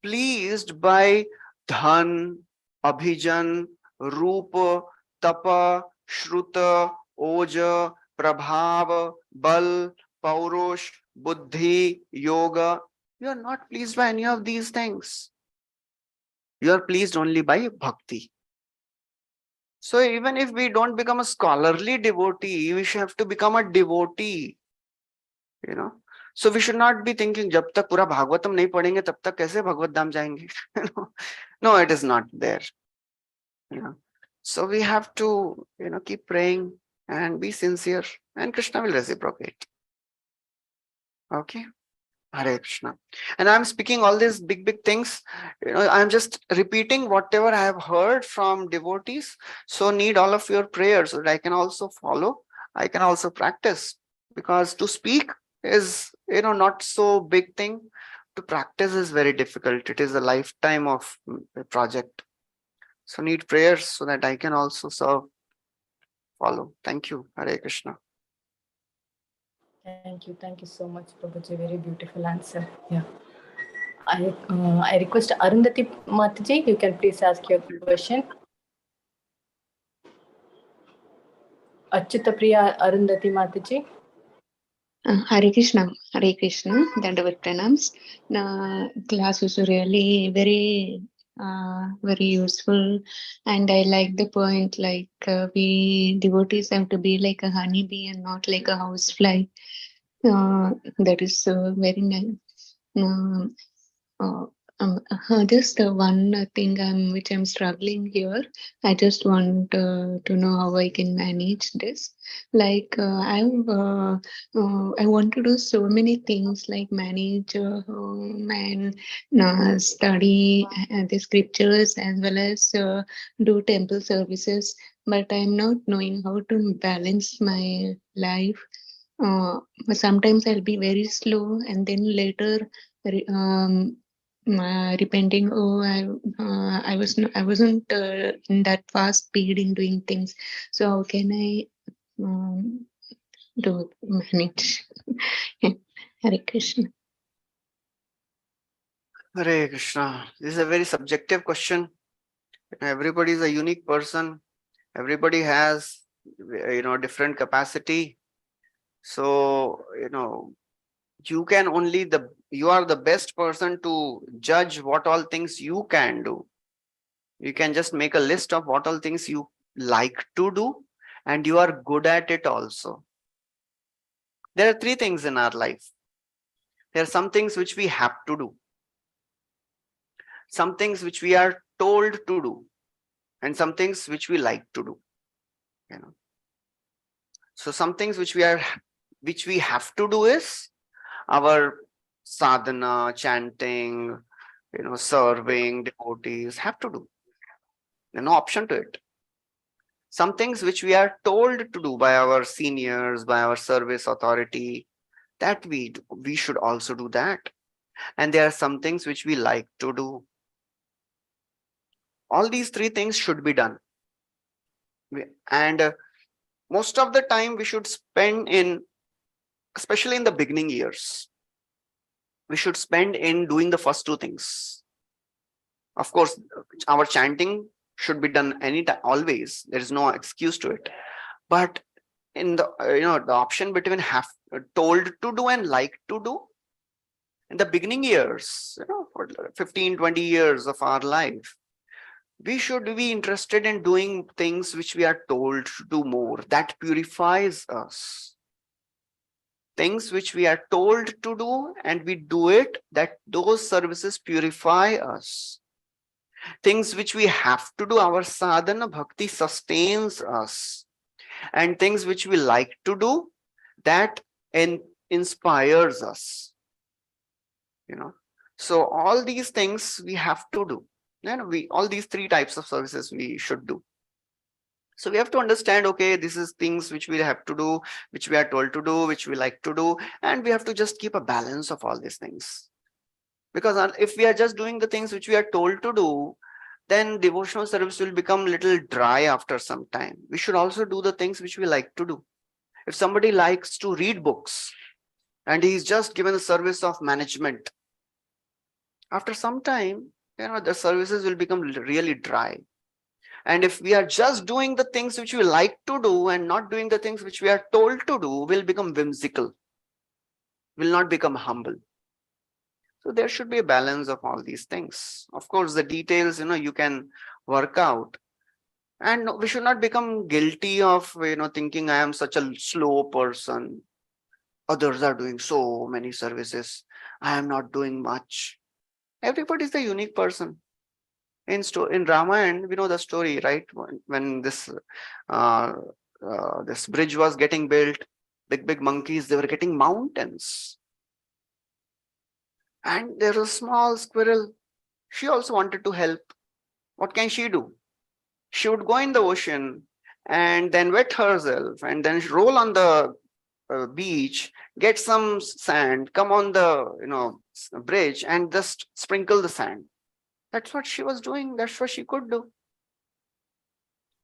pleased by dhan, abhijan, rupa, tapa, shruta, oja, prabhava, bal, paurush, buddhi, yoga. You are not pleased by any of these things. You are pleased only by bhakti. So even if we don't become a scholarly devotee, we should have to become a devotee. So we should not be thinking, jab tak pura Bhagavatam nahi padhenge, tab tak kaise Bhagavad Dham jayenge? No, it is not there. So we have to, keep praying and be sincere, and Krishna will reciprocate. Okay. Hare Krishna. And I'm speaking all these big things. I'm just repeating whatever I have heard from devotees. So need all of your prayers so that I can also follow. I can also practice, because to speak is, not so big thing. To practice is very difficult. It is a lifetime of a project. So need prayers so that I can also serve, follow. Thank you. Hare Krishna.
Thank you so much, Prabhuji. Very beautiful answer. Yeah. I request Arundhati Mataji, you can please ask your question. Achyuta Priya Arundhati Mataji.
Hare Krishna, Dandavat Pranams. Class was really very useful, and I like the point like we devotees have to be like a honeybee and not like a housefly. That is very nice. Um, uh, just one thing which I'm struggling here. I just want to know how I can manage this. Like I want to do so many things like manage and study the scriptures as well as do temple services. But I'm not knowing how to balance my life. Sometimes I'll be very slow, and then later repenting. Oh, I wasn't in that fast speed in doing things. So how can I um, do manage? Hare Krishna.
Hare Krishna. This is a very subjective question. Everybody is a unique person. Everybody has, different capacity. So, you are the best person to judge what all things you can do. You can just make a list of what all things you like to do, and you are good at it also. There are three things in our life. There are some things which we have to do, some things which we are told to do, and some things which we like to do. So some things which we have to do is our sadhana, chanting, serving devotees have to do. There's no option to it. Some things which we are told to do by our seniors, by our service authority, that we should also do that. And there are some things which we like to do. All these three things should be done. And most of the time we should spend especially in the beginning years, we should spend in doing the first two things. Of course, our chanting should be done anytime, always. There is no excuse to it. But in the the option between told to do and like to do, in the beginning years, for 15, 20 years of our life, we should be interested in doing things which we are told to do more. That purifies us. Things which we are told to do and we do it, those services purify us. Things which we have to do, our sadhana bhakti sustains us. And things which we like to do, that inspires us. So all these things we have to do. All these three types of services we should do. So we have to understand, okay, this is things which we have to do, which we are told to do, which we like to do, and we have to just keep a balance of all these things. Because if we are just doing the things which we are told to do, then devotional service will become a little dry after some time. We should also do the things which we like to do. If somebody likes to read books and he's just given the service of management, after some time, the services will become really dry. And if we are just doing the things which we like to do and not doing the things which we are told to do, we'll become whimsical, will not become humble. So there should be a balance of all these things. Of course, the details, you can work out. And we should not become guilty of, thinking I am such a slow person. Others are doing so many services. I am not doing much. Everybody is a unique person. In Ramayana, we know the story, right? When this bridge was getting built, big monkeys, they were getting mountains. And there was a small squirrel. She also wanted to help. What can she do? She would go in the ocean and then wet herself and then roll on the beach, get some sand, come on the bridge and just sprinkle the sand. That's what she was doing. That's what she could do.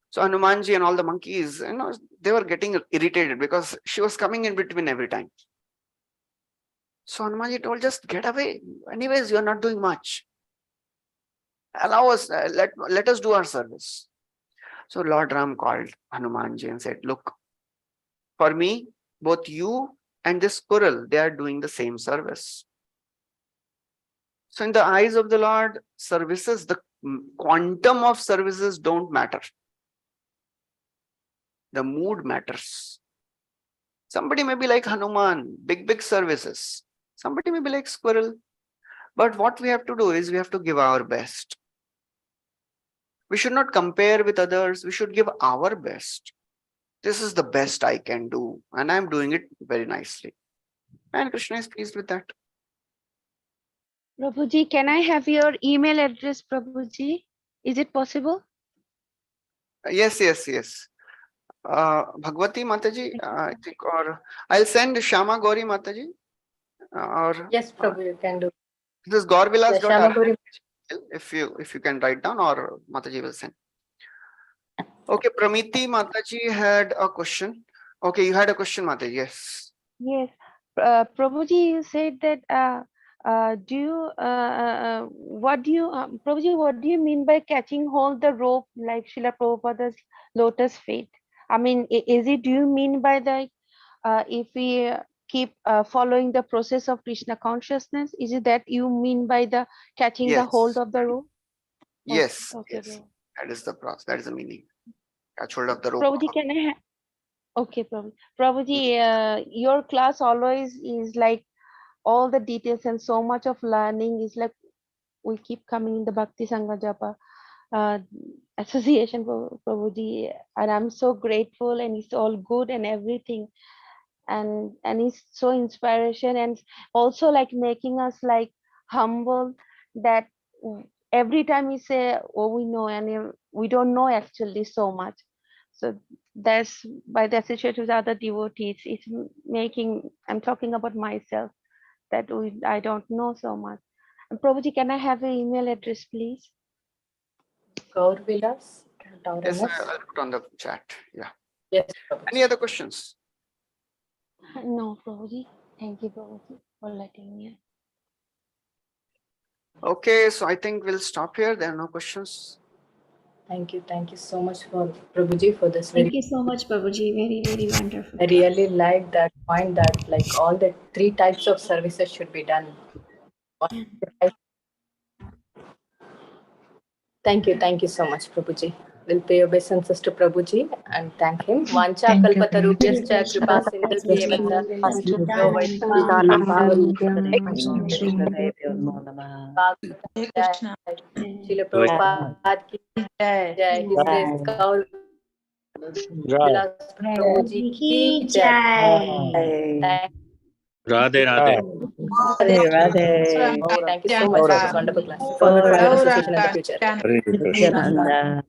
So Hanumanji and all the monkeys, they were getting irritated because she was coming in between every time. So Hanumanji told, just get away. Anyways, you're not doing much. Allow us, let us do our service. So Lord Ram called Hanumanji and said, look, for me, both you and this squirrel, they are doing the same service. So in the eyes of the Lord, services, the quantum of services don't matter. The mood matters. Somebody may be like Hanuman, big services. Somebody may be like squirrel. But what we have to do is we have to give our best. We should not compare with others. We should give our best. This is the best I can do, and I'm doing it very nicely. And Krishna is pleased with that.
Prabhuji, can I have your email address, Prabhuji? Is it possible?
Yes. Bhagwati Mataji, I think, or I'll send Shama Gauri Mataji. Or
Yes, Prabhu, you can do.
This is Gaurvilas.
Yeah, Shama Gauri.
If you can write down, or Mataji will send. Okay, Pramiti Mataji had a question. Okay, you had a question, Mataji. Yes.
Yes. Prabhuji, you said that Prabhuji, what do you mean by catching hold the rope like Srila Prabhupada's lotus feet? I mean, do you mean by that if we keep following the process of Krishna consciousness, is it that you mean by the catching the hold of the rope?
Yes.
Okay,
Yes. That is the process. That is the meaning. Catch hold of the rope.
Prabhuji, can I have? Okay, Prabhuji, your class always is like all the details and so much of learning is like we keep coming in the Bhakti Sangha Japa association, Prabhuji, and I'm so grateful, and it's all good and everything, and it's so inspiration, and also like making us like humble that every time we say, oh, we know, and we don't know actually so much. So that's by the association with other devotees, it's making, I'm talking about myself, that I don't know so much. And Prabhuji, can I have your email address, please?
Gaurvilas.
Yes, I'll put on the chat. Yeah.
Yes.
Any other questions?
No, Prabhuji. Thank you, Prabhuji, for letting me.
Okay, so I think we'll stop here. There are no questions.
Thank you so much for Prabhuji for this.
Thank you so much, Prabhuji. Very wonderful.
I really like that point that like all the 3 types of services should be done. Thank you so much, Prabhuji. We'll pay obeisances to Prabhuji and thank him. Vancha kalpatarubhyascha kripa sindhubhyeva Srila Prabhupada ki jai. His grace Gaurvilas Prabhuji ki jai.
Radhe Radhe.
Thank you so much for this wonderful class. Forward for your association in the future.
Hare Krishna.